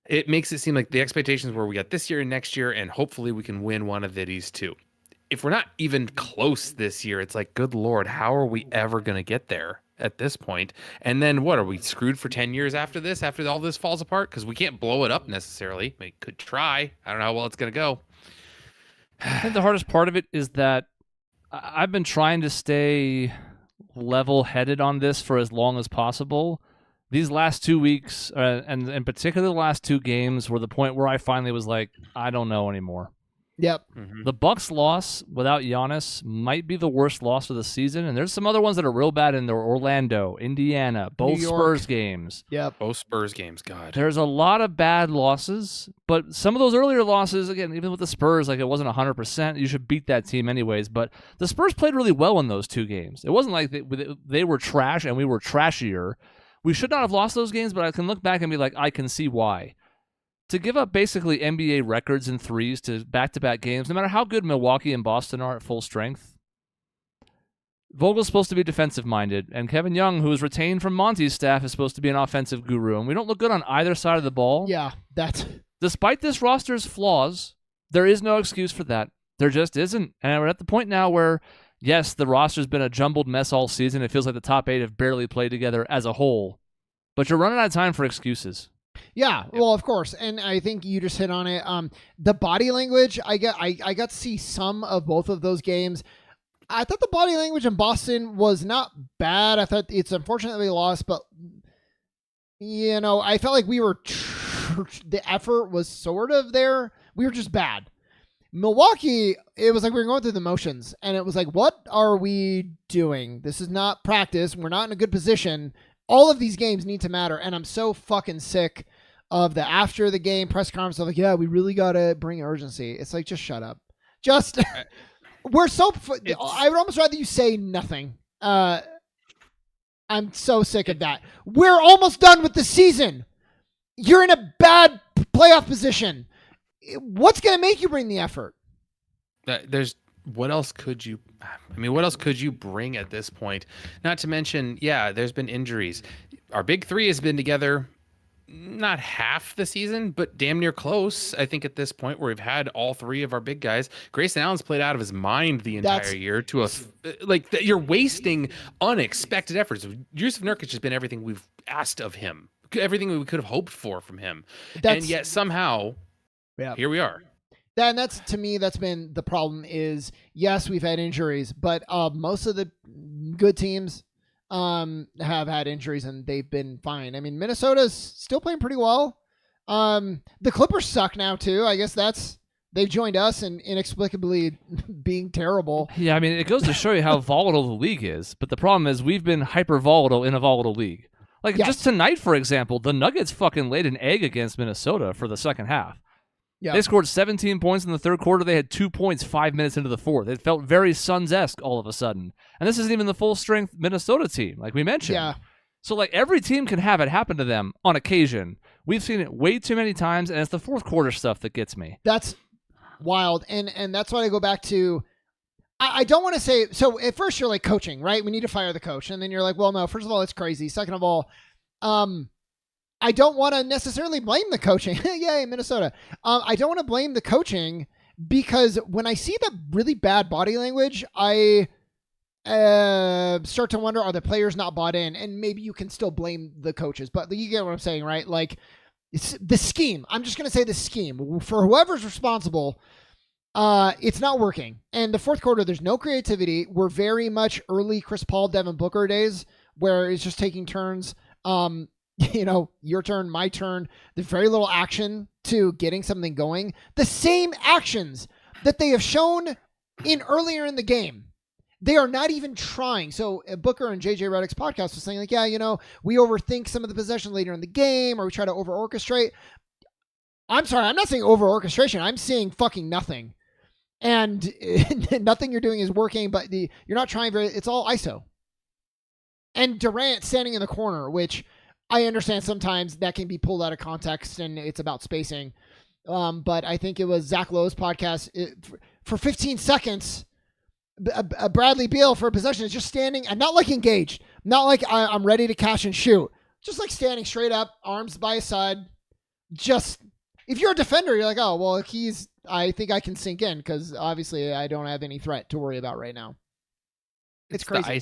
It makes it seem like the expectations were we got this year and next year, and hopefully we can win one of these too. If we're not even close this year, it's like, good Lord, how are we ever going to get there at this point? And then what, are we screwed for 10 years after this, after all this falls apart? Because we can't blow it up necessarily. We could try. I don't know how well it's going to go. I think the hardest part of it is that I've been trying to stay level-headed on this for as long as possible. These last 2 weeks, and in particular the last two games, were the point where I finally was like, I don't know anymore. Yep. Mm-hmm. The Bucks loss without Giannis might be the worst loss of the season, and there's some other ones that are real bad in there. Orlando, Indiana, both Spurs games. Yep. Both Spurs games, God. There's a lot of bad losses, but some of those earlier losses, again, even with the Spurs, like it wasn't 100%. You should beat that team anyways, but the Spurs played really well in those two games. It wasn't like they were trash and we were trashier. We should not have lost those games, but I can look back and be like, I can see why. To give up basically NBA records in threes to back-to-back games, no matter how good Milwaukee and Boston are at full strength, Vogel's supposed to be defensive-minded, and Kevin Young, who was retained from Monty's staff, is supposed to be an offensive guru, and we don't look good on either side of the ball. Yeah, that's... Despite this roster's flaws, there is no excuse for that. There just isn't. And we're at the point now where, yes, the roster's been a jumbled mess all season. It feels like the top eight have barely played together as a whole. But you're running out of time for excuses. Yeah, well, of course, and I think you just hit on it. The body language, I got to see some of both of those games. I thought the body language in Boston was not bad. I thought it's unfortunate that we lost, but I felt like we were the effort was sort of there. We were just bad. Milwaukee, it was like we were going through the motions, and it was like, what are we doing? This is not practice. We're not in a good position. All of these games need to matter, and I'm so fucking sick of the after the game press conference of like, yeah, we really got to bring urgency. It's like, just shut up. Just, we're so, I would almost rather you say nothing. I'm so sick of that. We're almost done with the season. You're in a bad playoff position. What's going to make you bring the effort? What else could you bring at this point? Not to mention, there's been injuries. Our big three has been together not half the season, but damn near close. I think at this point where we've had all three of our big guys. Grayson Allen's played out of his mind the entire year you're wasting unexpected efforts. Yusuf Nurkic has been everything we've asked of him, everything we could have hoped for from him. And yet somehow here we are. And that's, to me, that's been the problem is, yes, we've had injuries, but most of the good teams have had injuries and they've been fine. I mean, Minnesota's still playing pretty well. The Clippers suck now too. I guess they've joined us in inexplicably being terrible. Yeah, I mean, it goes to show you how volatile the league is. But the problem is we've been hyper volatile in a volatile league. Like just tonight, for example, the Nuggets fucking laid an egg against Minnesota for the second half. Yeah. They scored 17 points in the third quarter. They had 2 points 5 minutes into the fourth. It felt very Suns-esque all of a sudden. And this isn't even the full-strength Minnesota team, like we mentioned. Yeah. So, like, every team can have it happen to them on occasion. We've seen it way too many times, and it's the fourth quarter stuff that gets me. That's wild. And that's why I go back to, I don't want to say, so at first you're like coaching, right? We need to fire the coach. And then you're like, well, no, first of all, it's crazy. Second of all, I don't want to necessarily blame the coaching. Yay, Minnesota. I don't want to blame the coaching because when I see the really bad body language, I start to wonder, are the players not bought in? And maybe you can still blame the coaches, but you get what I'm saying, right? Like, it's the scheme. I'm just going to say the scheme. For whoever's responsible, it's not working. And the fourth quarter, there's no creativity. We're very much early Chris Paul, Devin Booker days where it's just taking turns. Your turn, my turn. There's very little action to getting something going. The same actions that they have shown in earlier in the game. They are not even trying. So Booker and JJ Redick's podcast was saying like, we overthink some of the possession later in the game or we try to over orchestrate. I'm sorry. I'm not saying over orchestration. I'm saying fucking nothing. And nothing you're doing is working, but you're not trying it's all ISO. And Durant standing in the corner, which I understand sometimes that can be pulled out of context and it's about spacing. But I think it was Zach Lowe's podcast for 15 seconds. Bradley Beal for a possession is just standing and not like engaged, not like I'm ready to catch and shoot, just like standing straight up, arms by his side. Just if you're a defender, you're like, oh, well, I think I can sink in because obviously I don't have any threat to worry about right now. It's crazy.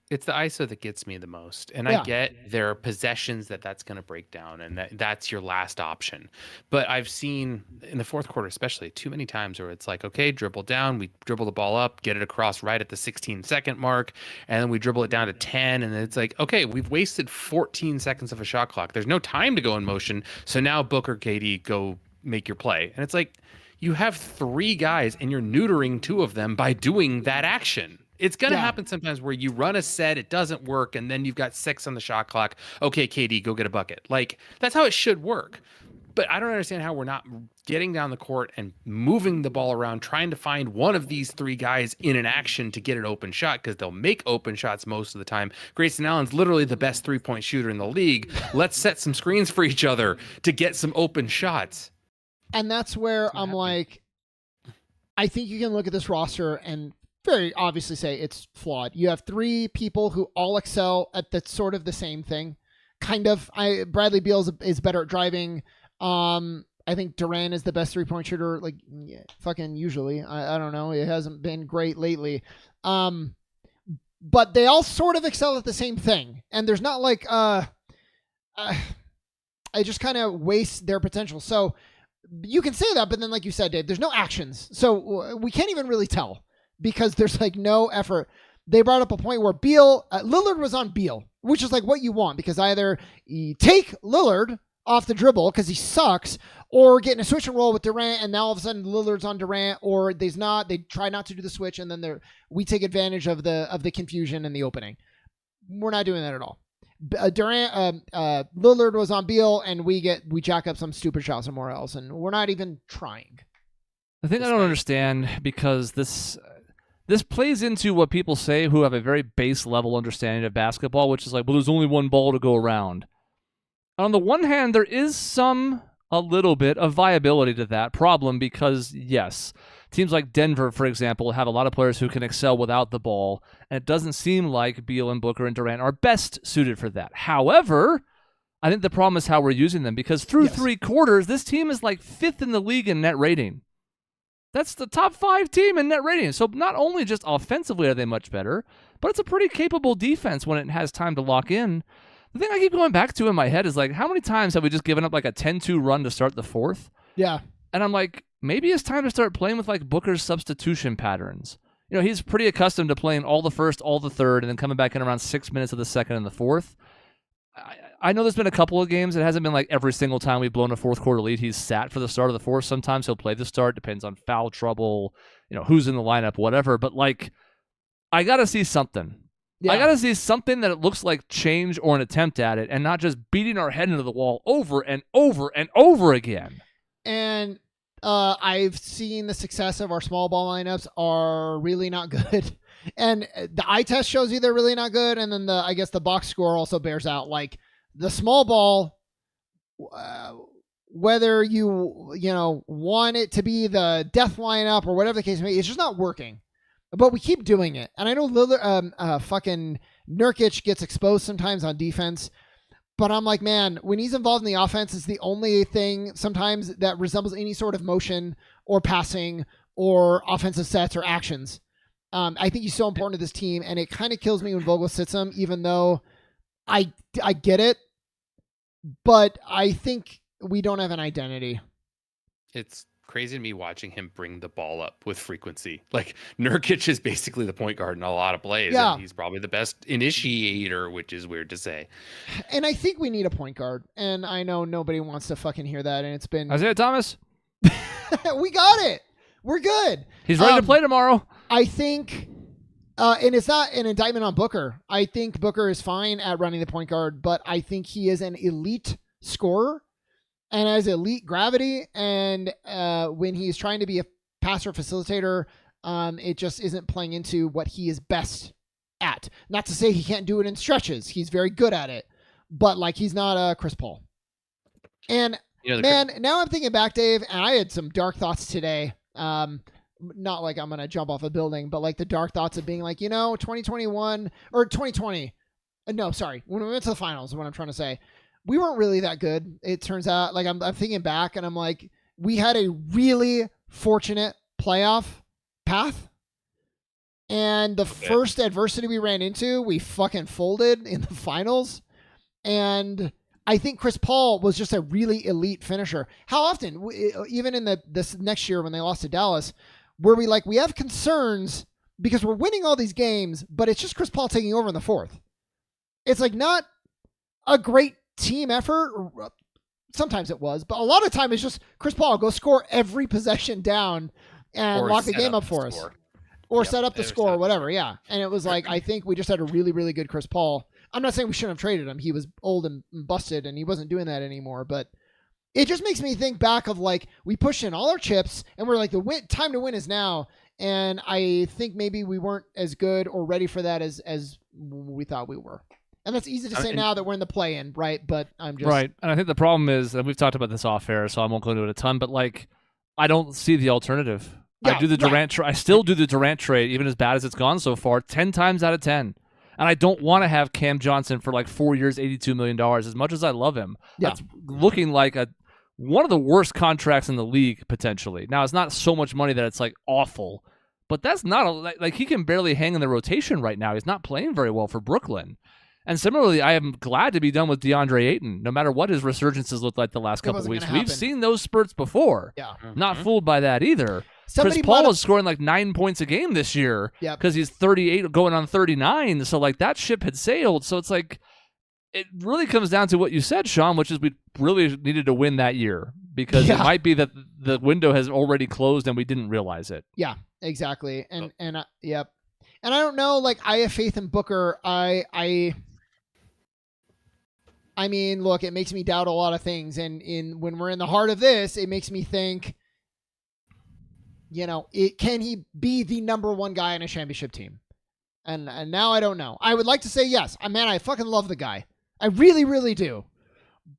It's the ISO that gets me the most. And I get there are possessions that's going to break down and that's your last option. But I've seen in the fourth quarter, especially too many times where it's like, okay, dribble down, we dribble the ball up, get it across right at the 16-second mark. And then we dribble it down to 10. And then it's like, okay, we've wasted 14 seconds of a shot clock. There's no time to go in motion. So now Booker, KD, go make your play. And it's like, you have 3 guys and you're neutering 2 of them by doing that action. It's going to happen sometimes where you run a set, it doesn't work, and then you've got 6 on the shot clock. Okay, KD, go get a bucket. Like, that's how it should work. But I don't understand how we're not getting down the court and moving the ball around, trying to find one of these 3 guys in an action to get an open shot, because they'll make open shots most of the time. Grayson Allen's literally the best 3-point shooter in the league. Let's set some screens for each other to get some open shots. And that's where I'm like, I think you can look at this roster and very obviously say it's flawed. You have 3 people who all excel at the same thing. Kind of. Bradley Beal is better at driving. I think Durant is the best 3-point shooter, fucking usually. I don't know. It hasn't been great lately. But they all sort of excel at the same thing. And there's not like, I just kind of waste their potential. So you can say that, but then like you said, Dave, there's no actions. So we can't even really tell. Because there's no effort. They brought up a point where Lillard was on Beal, which is like what you want, because either you take Lillard off the dribble because he sucks, or get in a switch and roll with Durant, and now all of a sudden Lillard's on Durant, or they try not to do the switch, and then we take advantage of the confusion and the opening. We're not doing that at all. Lillard was on Beal, and we jack up some stupid shot somewhere else, and we're not even trying. The thing I don't understand, because this plays into what people say who have a very base level understanding of basketball, which is like, well, there's only one ball to go around. On the one hand, there is a little bit of viability to that problem because, yes, teams like Denver, for example, have a lot of players who can excel without the ball, and it doesn't seem like Beal and Booker and Durant are best suited for that. However, I think the problem is how we're using them, because through 3 quarters, this team is like 5th in the league in net rating. That's the top 5 team in net rating. So not only just offensively are they much better, but it's a pretty capable defense when it has time to lock in. The thing I keep going back to in my head is like, how many times have we just given up like a 10-2 run to start the fourth? Yeah. And I'm like, maybe it's time to start playing with like Booker's substitution patterns. You know, he's pretty accustomed to playing all the first, all the third, and then coming back in around 6 minutes of the second and the fourth. I know there's been a couple of games. It hasn't been like every single time we've blown a fourth quarter lead, he's sat for the start of the fourth. Sometimes he'll play the start. Depends on foul trouble, you know, who's in the lineup, whatever. But like, I got to see something. Yeah. I got to see something that it looks like change or an attempt at it and not just beating our head into the wall over and over and over again. And I've seen the success of our small ball lineups are really not good. And the eye test shows you they're really not good. And then I guess the box score also bears out like the small ball, whether you want it to be the death lineup or whatever the case may be, it's just not working. But we keep doing it. And I know fucking Nurkic gets exposed sometimes on defense. But I'm like, man, when he's involved in the offense, it's the only thing sometimes that resembles any sort of motion or passing or offensive sets or actions. I think he's so important to this team, and it kind of kills me when Vogel sits him, even though I get it. But I think we don't have an identity. It's crazy to me watching him bring the ball up with frequency. Like Nurkic is basically the point guard in a lot of plays. Yeah. And he's probably the best initiator, which is weird to say. And I think we need a point guard. And I know nobody wants to fucking hear that. And it's been Isaiah Thomas. we got it. We're good. He's ready to play tomorrow. I think, and it's not an indictment on Booker. I think Booker is fine at running the point guard, but I think he is an elite scorer and has elite gravity. And when he's trying to be a passer facilitator, it just isn't playing into what he is best at. Not to say he can't do it in stretches. He's very good at it, but like he's not a Chris Paul. And man, now I'm thinking back, Dave, and I had some dark thoughts today. Not like I'm going to jump off a building, but like the dark thoughts of being like, 2021 or 2020. No, sorry. When we went to the finals is what I'm trying to say. We weren't really that good. It turns out, like I'm thinking back and I'm like, we had a really fortunate playoff path. And the first adversity we ran into, we fucking folded in the finals. And I think Chris Paul was just a really elite finisher. How often, even in this next year when they lost to Dallas, were we like, we have concerns because we're winning all these games, but it's just Chris Paul taking over in the fourth. It's like not a great team effort. Sometimes it was, but a lot of time it's just Chris Paul go score every possession down and lock the game up for us. Or set up the score or whatever, yeah. And it was like, I think we just had a really, really good Chris Paul. I'm not saying we shouldn't have traded him. He was old and busted, and he wasn't doing that anymore. But it just makes me think back of like we pushed in all our chips, and we're like time to win is now. And I think maybe we weren't as good or ready for that as we thought we were. And that's easy to say now that we're in the play-in, right? But I'm just right. And I think the problem is, and we've talked about this off air, so I won't go into it a ton. But like, I don't see the alternative. Yeah, I do the Durant. I still do the Durant trade, even as bad as it's gone so far. 10 times out of 10. And I don't want to have Cam Johnson for like 4 years, $82 million. As much as I love him, that's looking like one of the worst contracts in the league, potentially. Now, it's not so much money that it's like awful, but that's not like he can barely hang in the rotation right now. He's not playing very well for Brooklyn. And similarly, I am glad to be done with DeAndre Ayton, no matter what his resurgences looked like the last couple of weeks. We've seen those spurts before. Yeah. Not fooled by that either. Chris Paul is scoring like 9 points a game this year because he's 38 going on 39. So like that ship had sailed. So it's like it really comes down to what you said, Sean, which is we really needed to win that year because it might be that the window has already closed and we didn't realize it. Yeah, exactly. And And I don't know, like I have faith in Booker. I mean, look, it makes me doubt a lot of things. And when we're in the heart of this, it makes me think, can he be the number one guy on a championship team? And now I don't know. I would like to say yes. I fucking love the guy. I really, really do.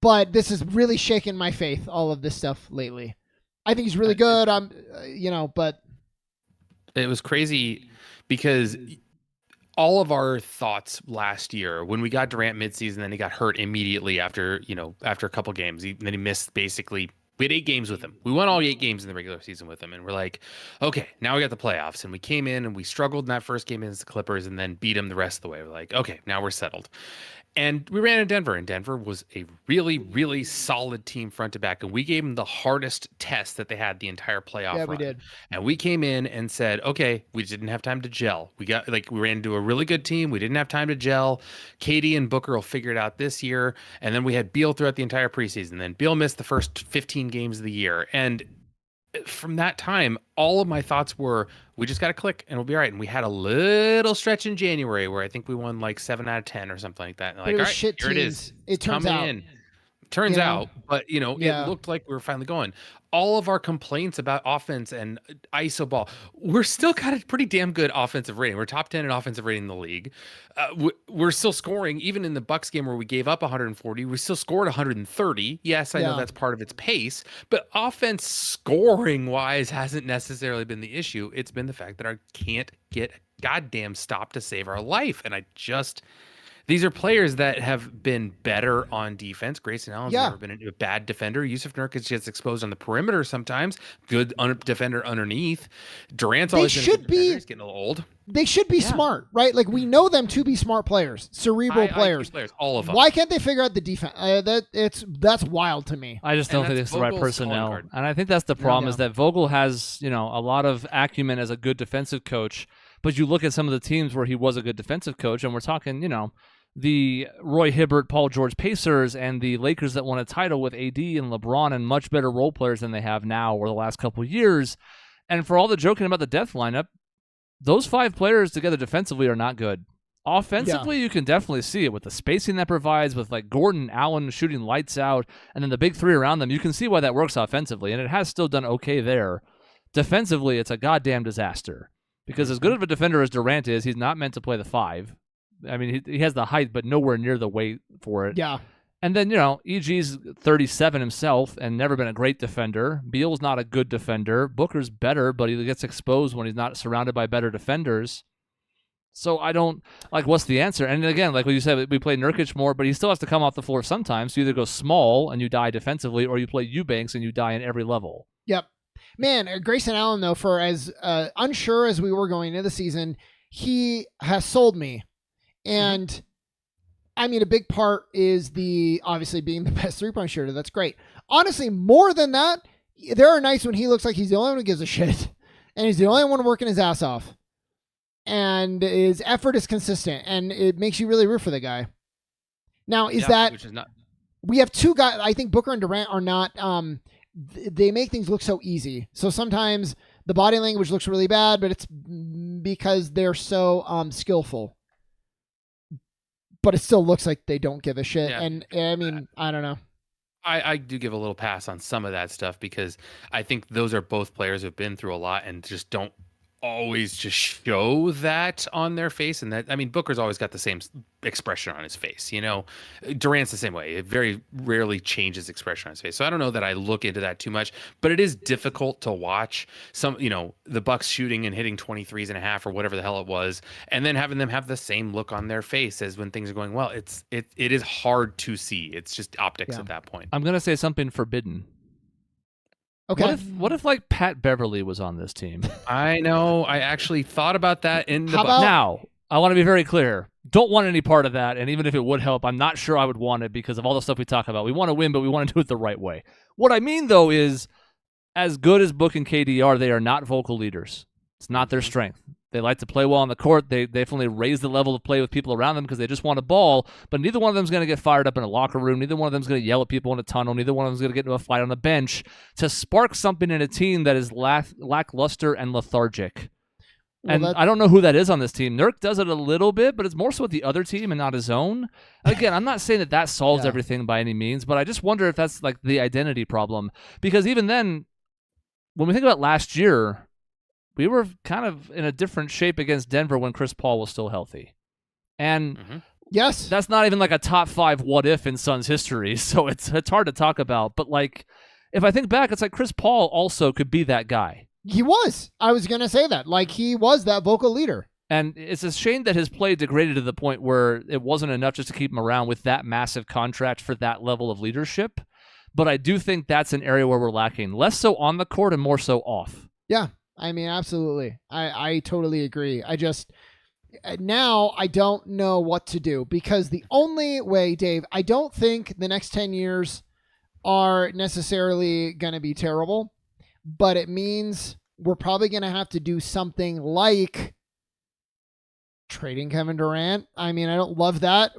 But this has really shaken my faith, all of this stuff lately. I think he's really good. But it was crazy because all of our thoughts last year when we got Durant midseason, then he got hurt immediately after a couple games. Then he missed basically We had 8 games with him. We won all 8 games in the regular season with him. And we're like, okay, now we got the playoffs. And we came in and we struggled in that first game against the Clippers and then beat them the rest of the way. We're like, okay, now we're settled. And we ran in Denver, and Denver was a really, really solid team front to back. And we gave them the hardest test that they had the entire playoff run. Yeah, we did. And we came in and said, okay, we didn't have time to gel. We ran into a really good team. We didn't have time to gel. Katie and Booker will figure it out this year. And then we had Beal throughout the entire preseason. Then Beal missed the first 15 games of the year. And from that time, all of my thoughts were, we just got to click and we'll be all right. And we had a little stretch in January where I think we won like 7 out of 10 or something like that. And But like, it all was right, shit here it teams. is. It turns coming out. in. Turns out, but Yeah. it looked like we were finally going. All of our complaints about offense and ISO ball, we're still got a pretty damn good offensive rating. We're top 10 in offensive rating in the league. We're still scoring, even in the Bucks game where we gave up 140, we still scored 130. Yes, I know that's part of its pace, but offense scoring wise hasn't necessarily been the issue. It's been the fact that I can't get a goddamn stop to save our life. And these are players that have been better on defense. Grayson Allen's never been a bad defender. Yusuf Nurkic gets exposed on the perimeter sometimes. Good defender underneath. Durant's always been a good defender. He's getting a little old. They should be smart, right? Like, we know them to be smart players, cerebral players. All of them. Why can't they figure out the defense? That's wild to me. I just don't think it's the right personnel. And I think that's the problem is that Vogel has, a lot of acumen as a good defensive coach, but you look at some of the teams where he was a good defensive coach, and we're talking, the Roy Hibbert, Paul George Pacers, and the Lakers that won a title with AD and LeBron and much better role players than they have now or the last couple of years. And for all the joking about the death lineup, those 5 players together defensively are not good. Offensively, you can definitely see it with the spacing that provides, with like Gordon, Allen shooting lights out, and then the big 3 around them. You can see why that works offensively, and it has still done okay there. Defensively, it's a goddamn disaster. Because as good of a defender as Durant is, he's not meant to play the 5. I mean, he has the height, but nowhere near the weight for it. Yeah. And then, EG's 37 himself and never been a great defender. Beal's not a good defender. Booker's better, but he gets exposed when he's not surrounded by better defenders. So I don't, what's the answer? And again, like what you said, we play Nurkic more, but he still has to come off the floor sometimes. So you either go small and you die defensively, or you play Eubanks and you die in every level. Yep. Man, Grayson Allen, though, for as unsure as we were going into the season, he has sold me. And I mean, a big part is obviously being the best 3-point shooter. That's great. Honestly, more than that, there are nights when he looks like he's the only one who gives a shit. And he's the only one working his ass off. And his effort is consistent. And it makes you really root for the guy. Now, we have 2 guys. I think Booker and Durant are not, they make things look so easy. So sometimes the body language looks really bad, but it's because they're so skillful. But it still looks like they don't give a shit. Yeah. And I mean, I don't know. I do give a little pass on some of that stuff because I think those are both players who've been through a lot and just don't always just show that on their face. And that, I mean, Booker's always got the same expression on his face, Durant's the same way. It very rarely changes expression on his face. So I don't know that I look into that too much, but it is difficult to watch the Bucks shooting and hitting 23s and a half or whatever the hell it was, and then having them have the same look on their face as when things are going well. It is hard to see. It's just optics at that point. I'm going to say something forbidden. Okay. What if like Pat Beverly was on this team? I know. I actually thought about that in the Now, I want to be very clear. Don't want any part of that, and even if it would help, I'm not sure I would want it because of all the stuff we talk about. We want to win, but we want to do it the right way. What I mean, though, is as good as Book and KD are, they are not vocal leaders. It's not their strength. They like to play well on the court. They definitely raise the level of play with people around them because they just want a ball, but neither one of them is going to get fired up in a locker room. Neither one of them is going to yell at people in a tunnel. Neither one of them is going to get into a fight on the bench to spark something in a team that is lackluster and lethargic. And I don't know who that is on this team. Nurk does it a little bit, but it's more so with the other team and not his own. Again, I'm not saying that solves everything by any means, but I just wonder if that's like the identity problem. Because even then, when we think about last year, we were kind of in a different shape against Denver when Chris Paul was still healthy. And yes, that's not even like a top 5 what if in Suns history, so it's hard to talk about. But like, if I think back, it's like Chris Paul also could be that guy. He was. I was going to say that. Like, he was that vocal leader. And it's a shame that his play degraded to the point where it wasn't enough just to keep him around with that massive contract for that level of leadership. But I do think that's an area where we're lacking. Less so on the court and more so off. Yeah, I mean, absolutely. I totally agree. Now I don't know what to do, because the only way, Dave, I don't think the next 10 years are necessarily going to be terrible, but it means we're probably going to have to do something like trading Kevin Durant. I mean, I don't love that.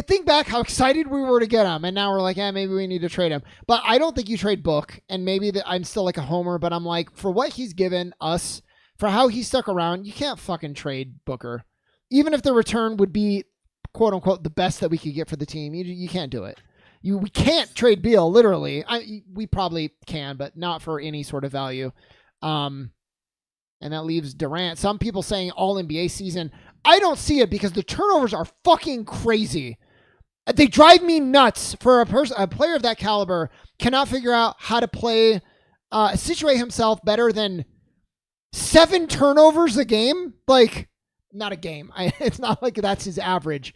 Think back how excited we were to get him, and now we're like, maybe we need to trade him. But I don't think you trade Book, and maybe I'm still like a homer, but I'm like, for what he's given us, for how he stuck around, you can't fucking trade Booker. Even if the return would be, quote unquote, the best that we could get for the team, you can't do it. We can't trade Beal, literally. We probably can, but not for any sort of value. And that leaves Durant. Some people saying all NBA season. I don't see it, because the turnovers are fucking crazy. They drive me nuts. For a player of that caliber cannot figure out how to situate himself better than 7 turnovers a game. Like, not a game. It's not like that's his average.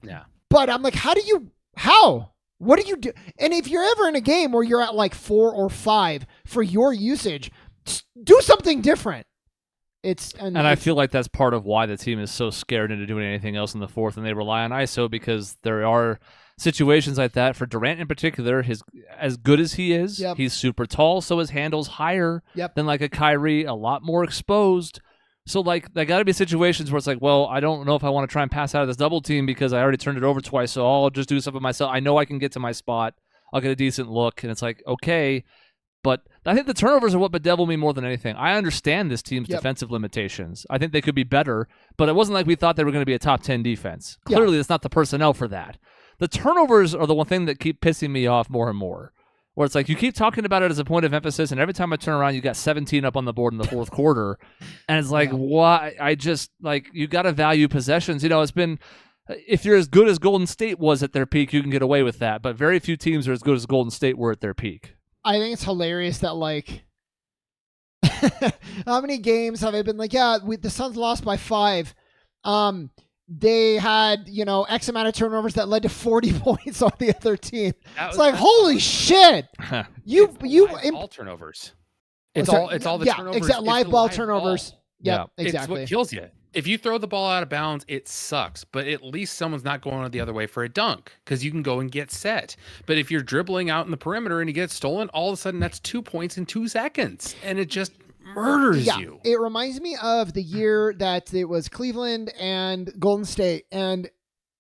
Yeah. But I'm like, how? What do you do? And if you're ever in a game where you're at like 4 or 5 for your usage, do something different. And I feel like that's part of why the team is so scared into doing anything else in the fourth, and they rely on ISO, because there are situations like that. For Durant in particular, as good as he is, he's super tall, so his handle's higher than like a Kyrie, a lot more exposed. So like there got to be situations where it's like, well, I don't know if I want to try and pass out of this double team because I already turned it over twice, so I'll just do something myself. I know I can get to my spot. I'll get a decent look, and it's like, okay. But I think the turnovers are what bedevil me more than anything. I understand this team's defensive limitations. I think they could be better, but it wasn't like we thought they were going to be a top 10 defense. Clearly, it's not the personnel for that. The turnovers are the one thing that keep pissing me off more and more, where it's like you keep talking about it as a point of emphasis, and every time I turn around, you got 17 up on the board in the fourth quarter, and it's like, why? I just, like, you got to value possessions. You know, it's been, if you're as good as Golden State was at their peak, you can get away with that, but very few teams are as good as Golden State were at their peak. I think it's hilarious that, like, how many games have I been like, the Suns lost by 5. They had, X amount of turnovers that led to 40 points on the other team. It's like, holy shit. All turnovers. It's all the turnovers. Live ball turnovers. Ball. Yeah, exactly. It's what kills you. If you throw the ball out of bounds, it sucks, but at least someone's not going the other way for a dunk, because you can go and get set. But if you're dribbling out in the perimeter and you get stolen, all of a sudden that's 2 points in 2 seconds, and it just murders you. It reminds me of the year that it was Cleveland and Golden State, and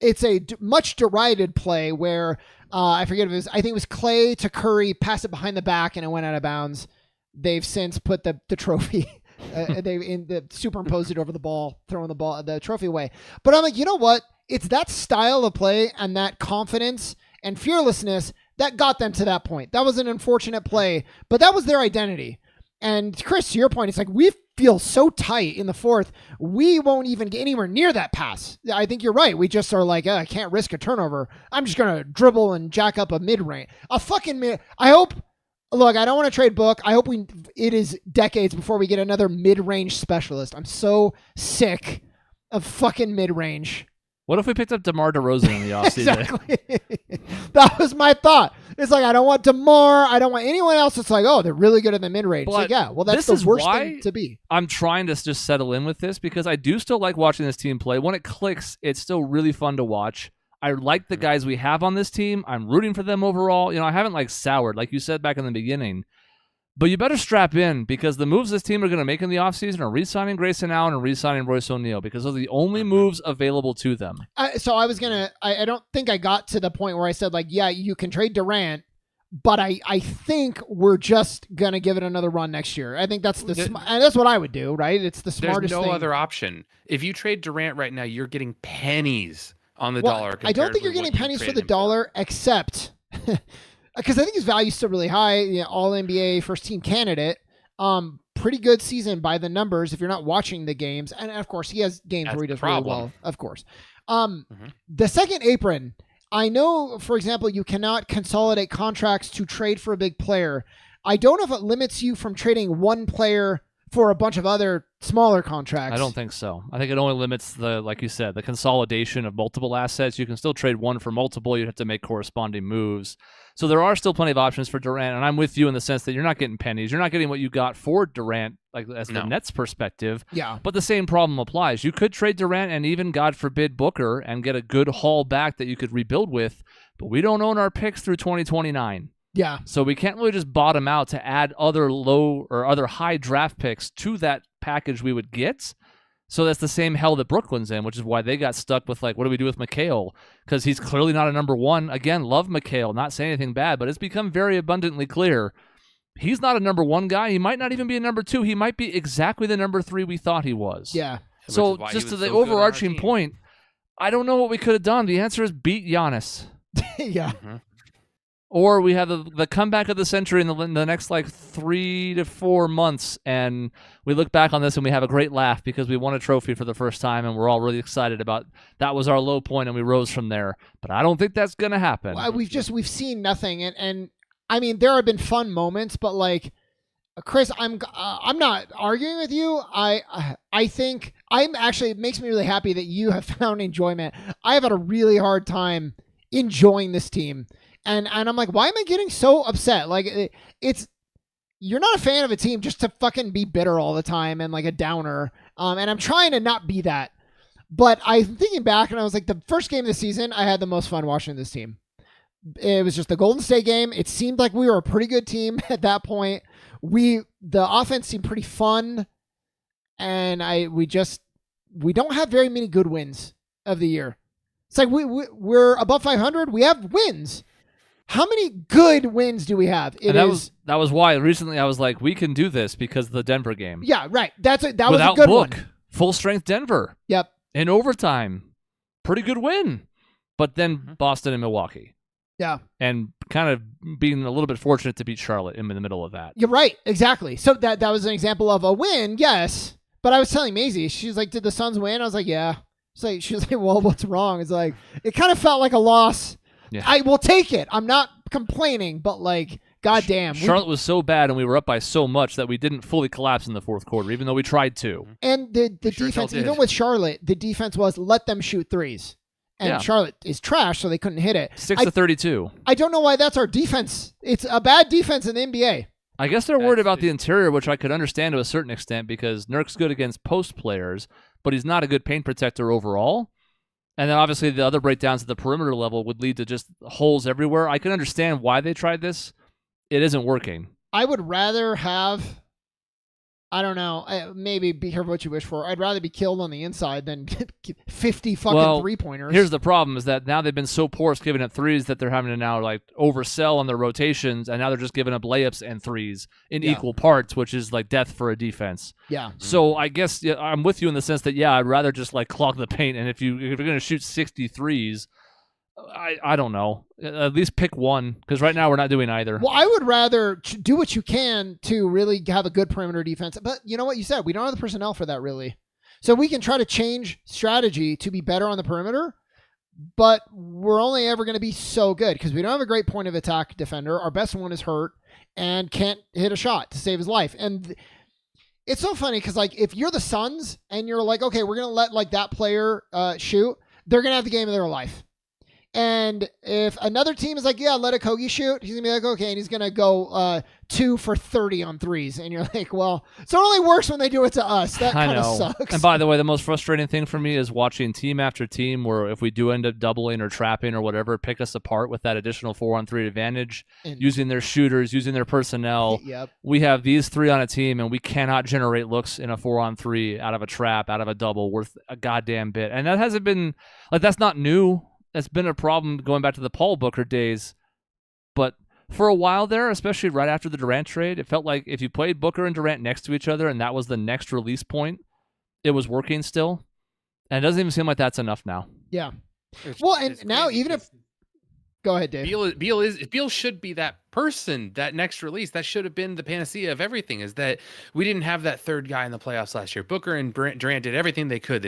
it's a much derided play where I forget if it was, I think it was Clay to Curry, pass it behind the back, and it went out of bounds. They've since put the trophy. They superimposed it over the ball, throwing the trophy away. But I'm like, you know what? It's that style of play and that confidence and fearlessness that got them to that point. That was an unfortunate play, but that was their identity. And Chris, to your point, it's like we feel so tight in the fourth, we won't even get anywhere near that pass. I think you're right. We just are like, I can't risk a turnover. I'm just gonna dribble and jack up a mid-range, I hope. Look, I don't want to trade Book. I hope it is decades before we get another mid-range specialist. I'm so sick of fucking mid-range. What if we picked up DeMar DeRozan in the offseason? Exactly. That was my thought. It's like, I don't want DeMar. I don't want anyone else. It's like, they're really good at the mid-range. Like, that's the worst thing to be. I'm trying to just settle in with this, because I do still like watching this team play. When it clicks, it's still really fun to watch. I like the guys we have on this team. I'm rooting for them overall. I haven't soured, like you said back in the beginning. But you better strap in, because the moves this team are going to make in the offseason are re-signing Grayson Allen and re-signing Royce O'Neal, because those are the only moves available to them. So I was going to – I don't think I got to the point where I said, you can trade Durant, but I think we're just going to give it another run next year. I think that's and that's what I would do, right? It's the smartest thing. There's no other option. If you trade Durant right now, you're getting pennies on the dollar. I don't think you're getting pennies for the dollar, except because I think his value is still really high. All NBA first team candidate. Pretty good season by the numbers if you're not watching the games. And of course, he has games where he does really well, of course. The second apron, I know, for example, you cannot consolidate contracts to trade for a big player. I don't know if it limits you from trading one player for a bunch of other smaller contracts. I don't think so. I think it only limits like you said, the consolidation of multiple assets. You can still trade one for multiple. You'd have to make corresponding moves. So there are still plenty of options for Durant, and I'm with you in the sense that you're not getting pennies. You're not getting what you got for Durant, like as the Nets perspective. Yeah. But the same problem applies. You could trade Durant and even, God forbid, Booker and get a good haul back that you could rebuild with, but we don't own our picks through 2029. Yeah. So we can't really just bottom out to add other low or other high draft picks to that package we would get. So that's the same hell that Brooklyn's in, which is why they got stuck with, like, what do we do with McHale? Because he's clearly not a number one. Again, love McHale, not saying anything bad, but it's become very abundantly clear he's not a number one guy. He might not even be a number two. He might be exactly the number three we thought he was. Yeah. So just to the overarching point, I don't know what we could have done. The answer is beat Giannis. Yeah. Mm-hmm. Or we have the comeback of the century in the next like 3 to 4 months, and we look back on this and we have a great laugh because we won a trophy for the first time, and we're all really excited about that was our low point and we rose from there. But I don't think that's going to happen. Well, we've seen nothing, and I mean there have been fun moments, but like Chris, I'm not arguing with you. I think it makes me really happy that you have found enjoyment. I have had a really hard time enjoying this team. And I'm like, why am I getting so upset? Like, you're not a fan of a team just to fucking be bitter all the time and like a downer. And I'm trying to not be that. But I'm thinking back and I was like, the first game of the season, I had the most fun watching this team. It was just the Golden State game. It seemed like we were a pretty good team at that point. The offense seemed pretty fun. And we don't have very many good wins of the year. It's like we're above 500. We have wins. How many good wins do we have? That was why recently I was like, we can do this because of the Denver game. Yeah, right. That was Without a good Book, one. Full strength Denver. Yep. In overtime, pretty good win. But then Boston and Milwaukee. Yeah. And kind of being a little bit fortunate to beat Charlotte in the middle of that. You're right. Exactly. So that was an example of a win. Yes. But I was telling Maisie, she's like, did the Suns win? I was like, yeah. She was like, well, what's wrong? It's like, it kind of felt like a loss. Yeah. I will take it. I'm not complaining, but like, goddamn. Charlotte was so bad and we were up by so much that we didn't fully collapse in the fourth quarter, even though we tried to. And the defense, even with Charlotte, the defense was let them shoot threes. And Charlotte is trash, so they couldn't hit it. 6-32. I don't know why that's our defense. It's a bad defense in the NBA. I guess they're worried about the interior, which I could understand to a certain extent because Nurk's good against post players, but he's not a good paint protector overall. And then obviously the other breakdowns at the perimeter level would lead to just holes everywhere. I can understand why they tried this. It isn't working. I would rather have, I don't know, maybe be careful what you wish for. I'd rather be killed on the inside than 50 fucking three-pointers. Here's the problem is that now they've been so porous giving up threes that they're having to now like oversell on their rotations, and now they're just giving up layups and threes in equal parts, which is like death for a defense. Yeah. So I guess I'm with you in the sense that, I'd rather just like clog the paint, and if you're going to shoot 60 threes, I don't know. At least pick one, because right now we're not doing either. Well, I would rather do what you can to really have a good perimeter defense. But you know what you said? We don't have the personnel for that, really. So we can try to change strategy to be better on the perimeter, but we're only ever going to be so good because we don't have a great point of attack defender. Our best one is hurt and can't hit a shot to save his life. And it's so funny because, like, if you're the Suns and you're like, okay, we're going to let, like, that player shoot, they're going to have the game of their life. And if another team is like, yeah, let Okogie shoot, he's going to be like, okay, and he's going to go 2 for 30 on threes. And you're like, well, so it only works when they do it to us. That kind of sucks. And by the way, the most frustrating thing for me is watching team after team where if we do end up doubling or trapping or whatever, pick us apart with that additional 4-on-3 advantage, using their shooters, using their personnel. Yep. We have these three on a team, and we cannot generate looks in a 4-on-3 out of a trap, out of a double worth a goddamn bit. And that hasn't been, like, that's not new. That's been a problem going back to the Paul Booker days. But for a while there, especially right after the Durant trade, it felt like if you played Booker and Durant next to each other and that was the next release point, it was working still. And it doesn't even seem like that's enough now. Yeah. Well, and now even if... Go ahead, Dave. Beal should be that person, that next release. That should have been the panacea of everything, is that we didn't have that third guy in the playoffs last year. Booker and Durant did everything they could.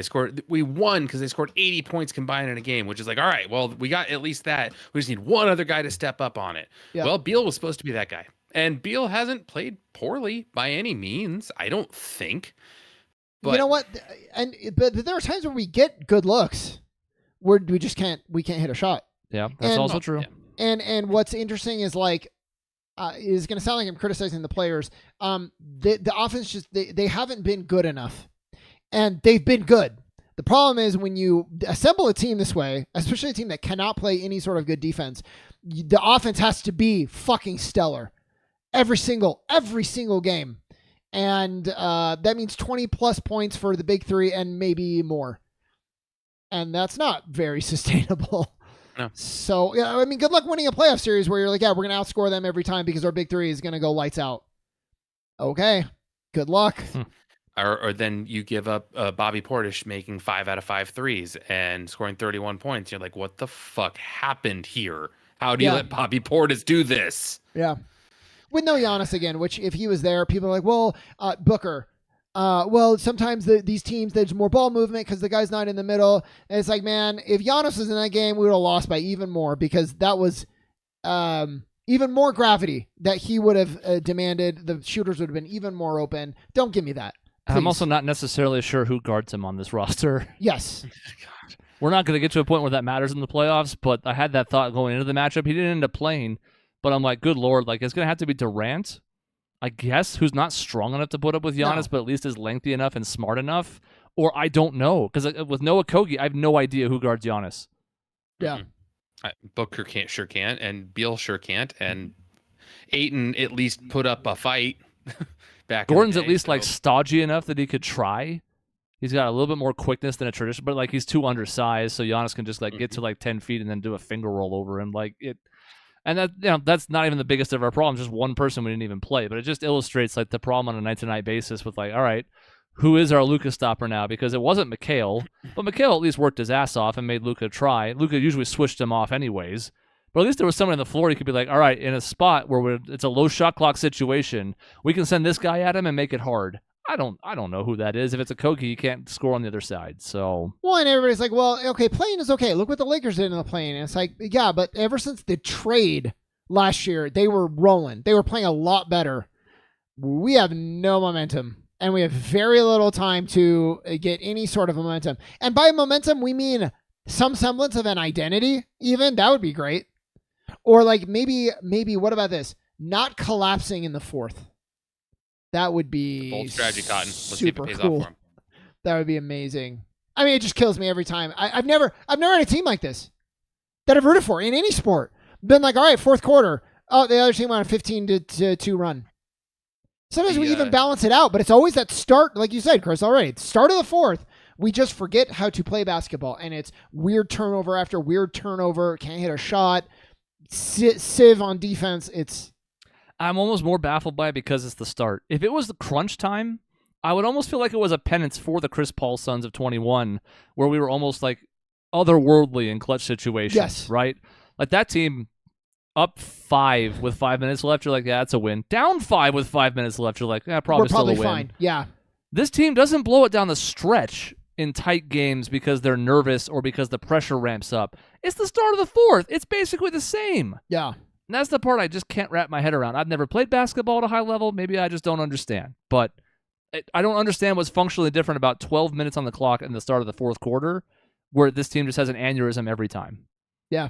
We won because they scored 80 points combined in a game, which is like, all right, well, we got at least that. We just need one other guy to step up on it. Yeah. Well, Beal was supposed to be that guy. And Beal hasn't played poorly by any means, I don't think. You know what? But there are times when we get good looks where we just can't hit a shot. Yeah, that's also true. And what's interesting is like, is going to sound like I'm criticizing the players. The offense just they haven't been good enough, and they've been good. The problem is when you assemble a team this way, especially a team that cannot play any sort of good defense, the offense has to be fucking stellar every single game, and that means 20 plus points for the big three and maybe more, and that's not very sustainable. No. So, yeah, I mean, good luck winning a playoff series where you're like, yeah, we're going to outscore them every time because our big three is going to go lights out. Okay. Good luck. Or then you give up Bobby Portis making 5 out of 5 threes and scoring 31 points. You're like, what the fuck happened here? How do you let Bobby Portis do this? Yeah. With no Giannis again, which if he was there, people are like, well, Booker. Well, sometimes these teams, there's more ball movement because the guy's not in the middle. And it's like, man, if Giannis was in that game, we would have lost by even more because that was even more gravity that he would have demanded. The shooters would have been even more open. Don't give me that. Please. I'm also not necessarily sure who guards him on this roster. Yes. God. We're not going to get to a point where that matters in the playoffs, but I had that thought going into the matchup. He didn't end up playing, but I'm like, good Lord, like it's going to have to be Durant, I guess, who's not strong enough to put up with Giannis, but at least is lengthy enough and smart enough. Or I don't know, because with Noah Kogi, I have no idea who guards Giannis. Yeah. Booker sure can't, and Beal sure can't, and Ayton at least put up a fight. Gordon's at least like stodgy enough that he could try. He's got a little bit more quickness than a traditional, but like he's too undersized, so Giannis can just like get to like 10 feet and then do a finger roll over him, like it. And that that's not even the biggest of our problems. Just one person we didn't even play, but it just illustrates like the problem on a night-to-night basis with like, all right, who is our Luka stopper now? Because it wasn't Mikal, but Mikal at least worked his ass off and made Luka try. Luka usually switched him off anyways. But at least there was someone on the floor you could be like, all right, in a spot where it's a low shot clock situation, we can send this guy at him and make it hard. I don't know who that is. If it's a Kogi, you can't score on the other side. So and everybody's like, well, okay, playing is okay. Look what the Lakers did in the playing. And it's like, yeah, but ever since the trade last year, they were rolling. They were playing a lot better. We have no momentum, and we have very little time to get any sort of momentum. And by momentum, we mean some semblance of an identity. Even that would be great. Or like maybe what about this? Not collapsing in the fourth. That would be bold strategy, Cotton. Let's super see if it pays cool. off for him. That would be amazing. I mean, it just kills me every time. I've never had a team like this that I've rooted for in any sport. Been like, all right, fourth quarter. Oh, the other team on a 15-2 run. Sometimes we even balance it out, but it's always that start, like you said, Chris, already. Start of the fourth, we just forget how to play basketball, and it's weird turnover after weird turnover, can't hit a shot, sieve on defense. I'm almost more baffled by it because it's the start. If it was the crunch time, I would almost feel like it was a penance for the Chris Paul Suns of 21, where we were almost like otherworldly in clutch situations, yes. Right? Like that team up 5 with 5 minutes left, you're like, yeah, that's a win. Down 5 with 5 minutes left, you're like, yeah, probably still a win. Fine. Yeah. This team doesn't blow it down the stretch in tight games because they're nervous or because the pressure ramps up. It's the start of the fourth. It's basically the same. Yeah. And that's the part I just can't wrap my head around. I've never played basketball at a high level. Maybe I just don't understand. But I don't understand what's functionally different about 12 minutes on the clock in the start of the fourth quarter where this team just has an aneurysm every time. Yeah.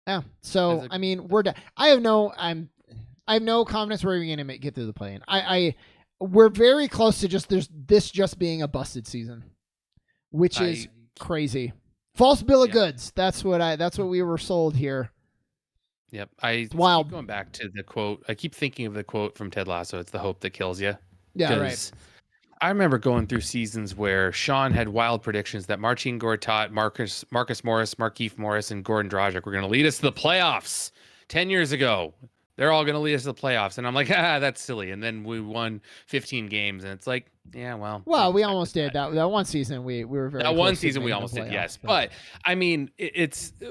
Yeah. So, I mean, we're done. I have no confidence we're even going to get through the play-in. We're very close to just being a busted season, which is crazy. False bill of goods. That's what we were sold here. Yep. I keep going back to the quote. I keep thinking of the quote from Ted Lasso. It's the hope that kills you. Yeah, right. I remember going through seasons where Sean had wild predictions that Marcin Gortat, Marcus Morris, Markieff Morris, and Gordon Dragic were going to lead us to the playoffs 10 years ago. They're all going to lead us to the playoffs. And I'm like, that's silly. And then we won 15 games. And it's like, yeah, well. Well, we almost did. That one season, we were very That one season we almost did, yes. But, I mean,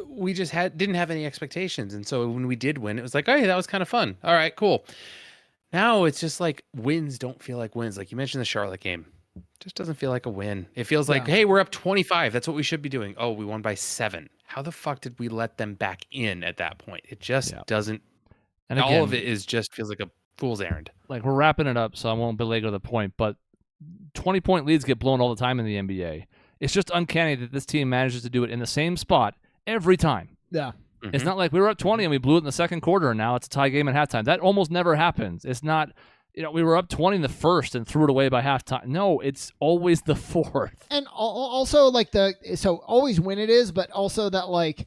we just didn't have any expectations. And so when we did win, it was like, hey, that was kind of fun. All right, cool. Now it's just like wins don't feel like wins. Like you mentioned the Charlotte game. It just doesn't feel like a win. It feels like, hey, we're up 25. That's what we should be doing. Oh, we won by 7. How the fuck did we let them back in at that point? It just doesn't. And again, all of it just feels like a fool's errand. Like we're wrapping it up, so I won't belabor the point, but 20-point leads get blown all the time in the NBA. It's just uncanny that this team manages to do it in the same spot every time. Yeah. Mm-hmm. It's not like we were up 20 and we blew it in the second quarter and now it's a tie game at halftime. That almost never happens. It's not, we were up 20 in the first and threw it away by halftime. No, it's always the fourth. And also, like, so always when it is, but also that, like,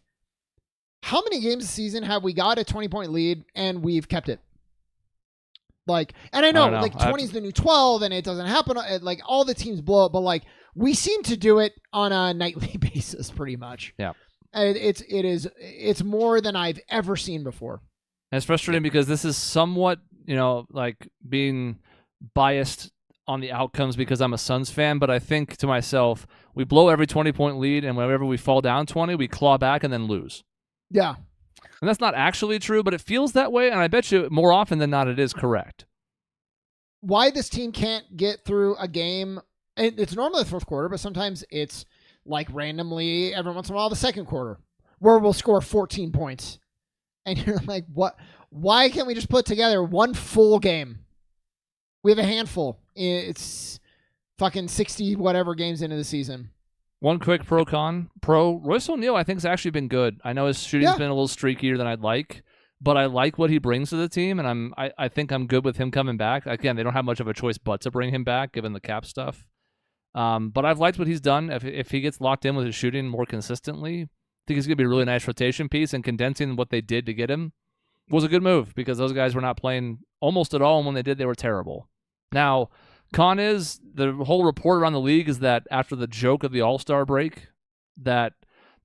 how many games this season have we got a 20-point lead and we've kept it? Like, and I know. Like 20 is the new 12 and it doesn't happen. Like, all the teams blow it, but, like, we seem to do it on a nightly basis pretty much. Yeah. It's more than I've ever seen before. And it's frustrating because this is somewhat, like being biased on the outcomes because I'm a Suns fan, but I think to myself, we blow every 20-point lead and whenever we fall down 20, we claw back and then lose. Yeah. And that's not actually true, but it feels that way, and I bet you more often than not it is correct. Why this team can't get through a game, it's normally the fourth quarter, but sometimes it's like randomly every once in a while the second quarter where we'll score 14 points. And you're like, what? Why can't we just put together one full game? We have a handful. It's fucking 60 whatever games into the season. One quick pro-con. Royce O'Neal, I think, has actually been good. I know his shooting's been a little streakier than I'd like, but I like what he brings to the team, and I think I'm good with him coming back. Again, they don't have much of a choice but to bring him back, given the cap stuff. But I've liked what he's done. If he gets locked in with his shooting more consistently, I think he's going to be a really nice rotation piece, and condensing what they did to get him was a good move because those guys were not playing almost at all, and when they did, they were terrible. Now, con is, the whole report around the league is that after the joke of the All-Star break, that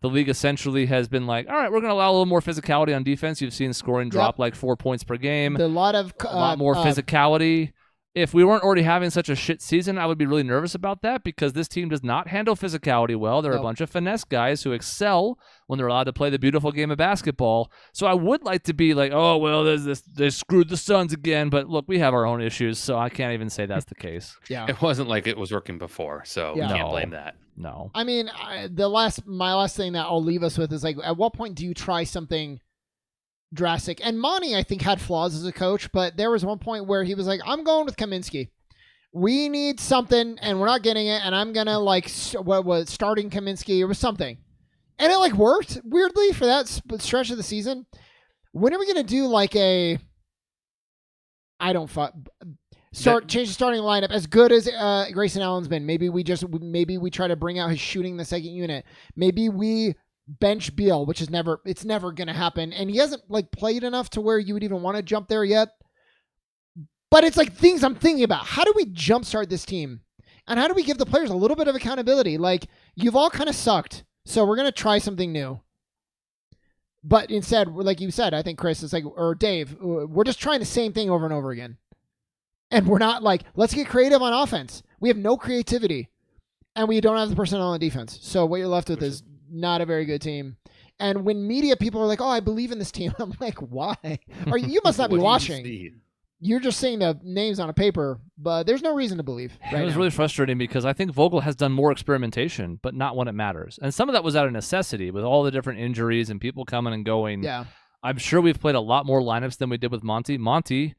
the league essentially has been like, all right, we're going to allow a little more physicality on defense. You've seen scoring drop like 4 points per game. A lot more physicality. If we weren't already having such a shit season, I would be really nervous about that because this team does not handle physicality well. They're a bunch of finesse guys who excel when they're allowed to play the beautiful game of basketball. So I would like to be like, oh, well, they screwed the Suns again. But look, we have our own issues, so I can't even say that's the case. Yeah, it wasn't like it was working before, so we can't blame that. No. I mean, my last thing that I'll leave us with is, like, at what point do you try something drastic? And Monty, I think, had flaws as a coach, but there was one point where he was like, I'm going with Kaminsky. We need something, and we're not getting it, and I'm going to, like, starting Kaminsky or something. And it, like, worked, weirdly, for that stretch of the season. When are we going to do, like, change the starting lineup as good as Grayson Allen's been? Maybe we try to bring out his shooting in the second unit. Maybe we bench Beal, which is never going to happen. And he hasn't, like, played enough to where you would even want to jump there yet. But it's like things I'm thinking about. How do we jumpstart this team? And how do we give the players a little bit of accountability? Like, you've all kind of sucked, so we're going to try something new. But instead, like you said, I think, Chris, it's like, or Dave, we're just trying the same thing over and over again. And we're not like, let's get creative on offense. We have no creativity. And we don't have the personnel on defense. So what you're left with is not a very good team. And when media people are like, oh, I believe in this team, I'm like, why? Or you must not be watching. You're just seeing the names on a paper, but there's no reason to believe. It was really frustrating because I think Vogel has done more experimentation, but not when it matters. And some of that was out of necessity with all the different injuries and people coming and going. Yeah. I'm sure we've played a lot more lineups than we did with Monty. Monty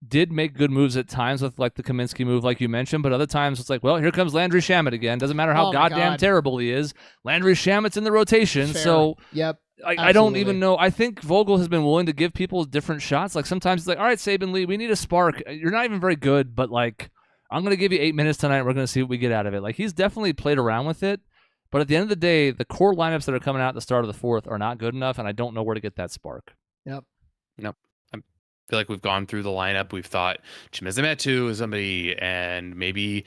did make good moves at times with, like, the Kaminsky move, like you mentioned, but other times it's like, well, here comes Landry Shamet again. Doesn't matter how goddamn terrible he is. Landry Shamet's in the rotation. Fair. So yep. I don't even know. I think Vogel has been willing to give people different shots. Like, sometimes it's like, all right, Saban Lee, we need a spark. You're not even very good, but, like, I'm going to give you 8 minutes tonight. We're going to see what we get out of it. Like, he's definitely played around with it. But at the end of the day, the core lineups that are coming out at the start of the fourth are not good enough, and I don't know where to get that spark. Yep. Nope. I feel like we've gone through the lineup. We've thought Chimezie Metu is somebody, and maybe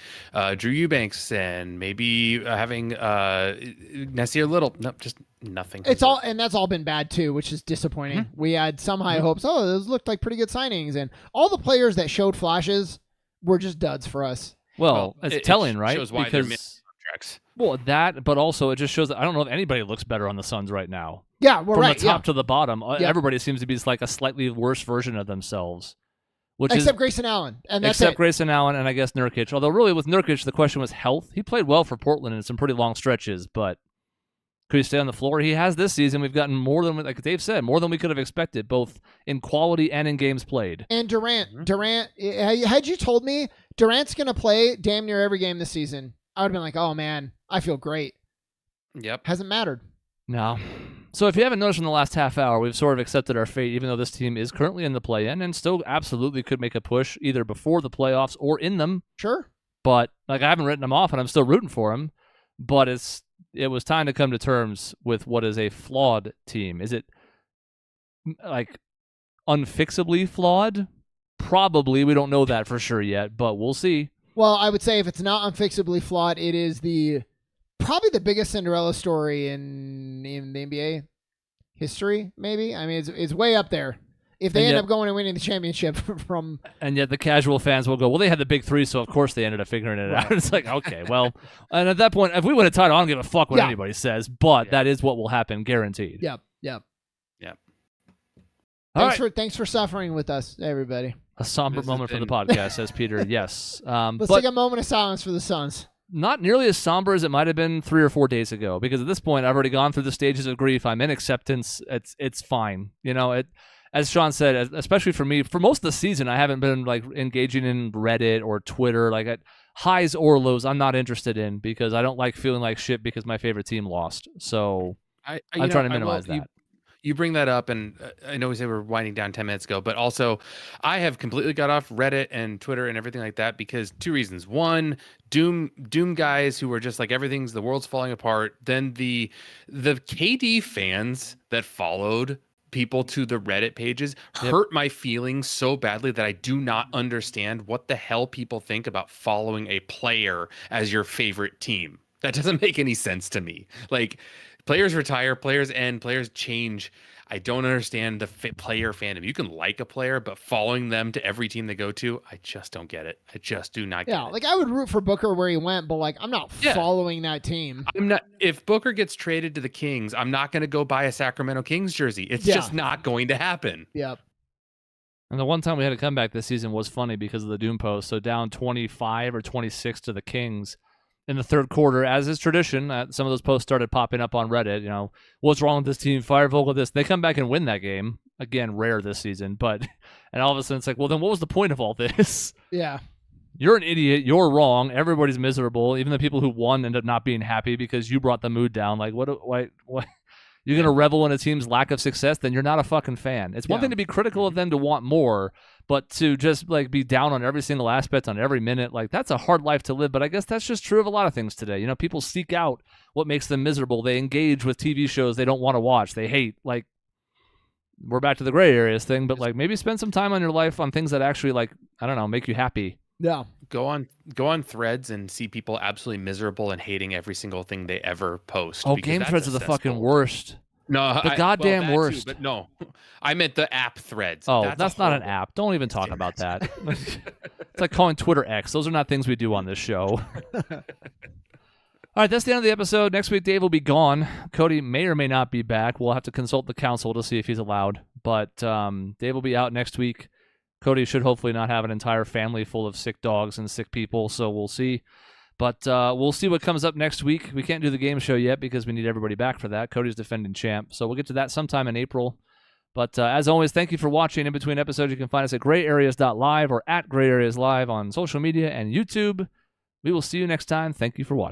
Drew Eubanks, and maybe having Nasir Little. No, just nothing. It's all, and that's all been bad too, which is disappointing. Mm-hmm. We had some high hopes. Oh, those looked like pretty good signings, and all the players that showed flashes were just duds for us. Well, it's telling, right? Shows why because they're contracts. Well, that, but also it just shows that I don't know if anybody looks better on the Suns right now. Yeah, we're from right. the top to the bottom, everybody seems to be just like a slightly worse version of themselves. Except Grayson Allen, and that's except Grayson Allen, and I guess Nurkic. Although really with Nurkic, the question was health. He played well for Portland in some pretty long stretches, but could he stay on the floor? He has this season. We've gotten more than, like Dave said, more than we could have expected, both in quality and in games played. And Durant, had you told me Durant's going to play damn near every game this season, I would have been like, oh man, I feel great. Yep. Hasn't mattered. No. So if you haven't noticed in the last half hour, we've sort of accepted our fate, even though this team is currently in the play-in and still absolutely could make a push either before the playoffs or in them. Sure. But like I haven't written them off, and I'm still rooting for them. But it was time to come to terms with what is a flawed team. Is it like unfixably flawed? Probably. We don't know that for sure yet, but we'll see. Well, I would say if it's not unfixably flawed, it is probably the biggest Cinderella story in the NBA history, maybe. I mean, it's way up there. If they end up going and winning the championship from... And yet the casual fans will go, well, they had the big three, so of course they ended up figuring it out. It's like, okay, well... And at that point, if we win a title, I don't give a fuck what anybody says, but that is what will happen, guaranteed. Yep. Thanks for suffering with us, everybody. A somber moment for the podcast, says Peter. Yes. Let's take a moment of silence for the Suns. Not nearly as somber as it might have been 3 or 4 days ago, because at this point, I've already gone through the stages of grief. I'm in acceptance. It's fine. You know, as Sean said, especially for me, for most of the season, I haven't been like engaging in Reddit or Twitter. Like at highs or lows, I'm not interested in because I don't like feeling like shit because my favorite team lost. So I'm trying to minimize that. You bring that up, and I know we say we're winding down 10 minutes ago, but also I have completely got off Reddit and Twitter and everything like that because 2 reasons. One, doom guys who are just like the world's falling apart. Then the KD fans that followed people to the Reddit pages hurt my feelings so badly that I do not understand what the hell people think about following a player as your favorite team. That doesn't make any sense to me. Like, players retire, players end, players change. I don't understand the player fandom. You can like a player, but following them to every team they go to, I just don't get it. I just do not get it. Yeah, like I would root for Booker where he went, but like I'm not following that team. I'm not. If Booker gets traded to the Kings, I'm not going to go buy a Sacramento Kings jersey. It's just not going to happen. Yep. And the one time we had a comeback this season was funny because of the Doom post. So down 25 or 26 to the Kings in the third quarter, as is tradition, some of those posts started popping up on Reddit. You know, what's wrong with this team? Fire Vogel this. They come back and win that game. Again, rare this season. But, and all of a sudden it's like, well, then what was the point of all this? Yeah. You're an idiot. You're wrong. Everybody's miserable. Even the people who won end up not being happy because you brought the mood down. Like, what? You're going to revel in a team's lack of success? Then you're not a fucking fan. It's one thing to be critical of them, to want more, but to just like be down on every single aspect on every minute, like that's a hard life to live. But I guess that's just true of a lot of things today. You know, people seek out what makes them miserable. They engage with TV shows they don't want to watch. They hate. Like, we're back to the gray areas thing, but like maybe spend some time on your life on things that actually, like, I don't know, make you happy. Yeah. Go on Threads and see people absolutely miserable and hating every single thing they ever post. Oh, game Threads are the fucking worst. No, the goddamn worst. Too, but no, I meant the app Threads. Oh, that's not an app. Don't even talk about that. It's like calling Twitter X. Those are not things we do on this show. All right, that's the end of the episode. Next week, Dave will be gone. Cody may or may not be back. We'll have to consult the council to see if he's allowed. But Dave will be out next week. Cody should hopefully not have an entire family full of sick dogs and sick people, so we'll see. But we'll see what comes up next week. We can't do the game show yet because we need everybody back for that. Cody's defending champ, so we'll get to that sometime in April. But as always, thank you for watching. In between episodes, you can find us at grayareas.live or at grayareaslive on social media and YouTube. We will see you next time. Thank you for watching.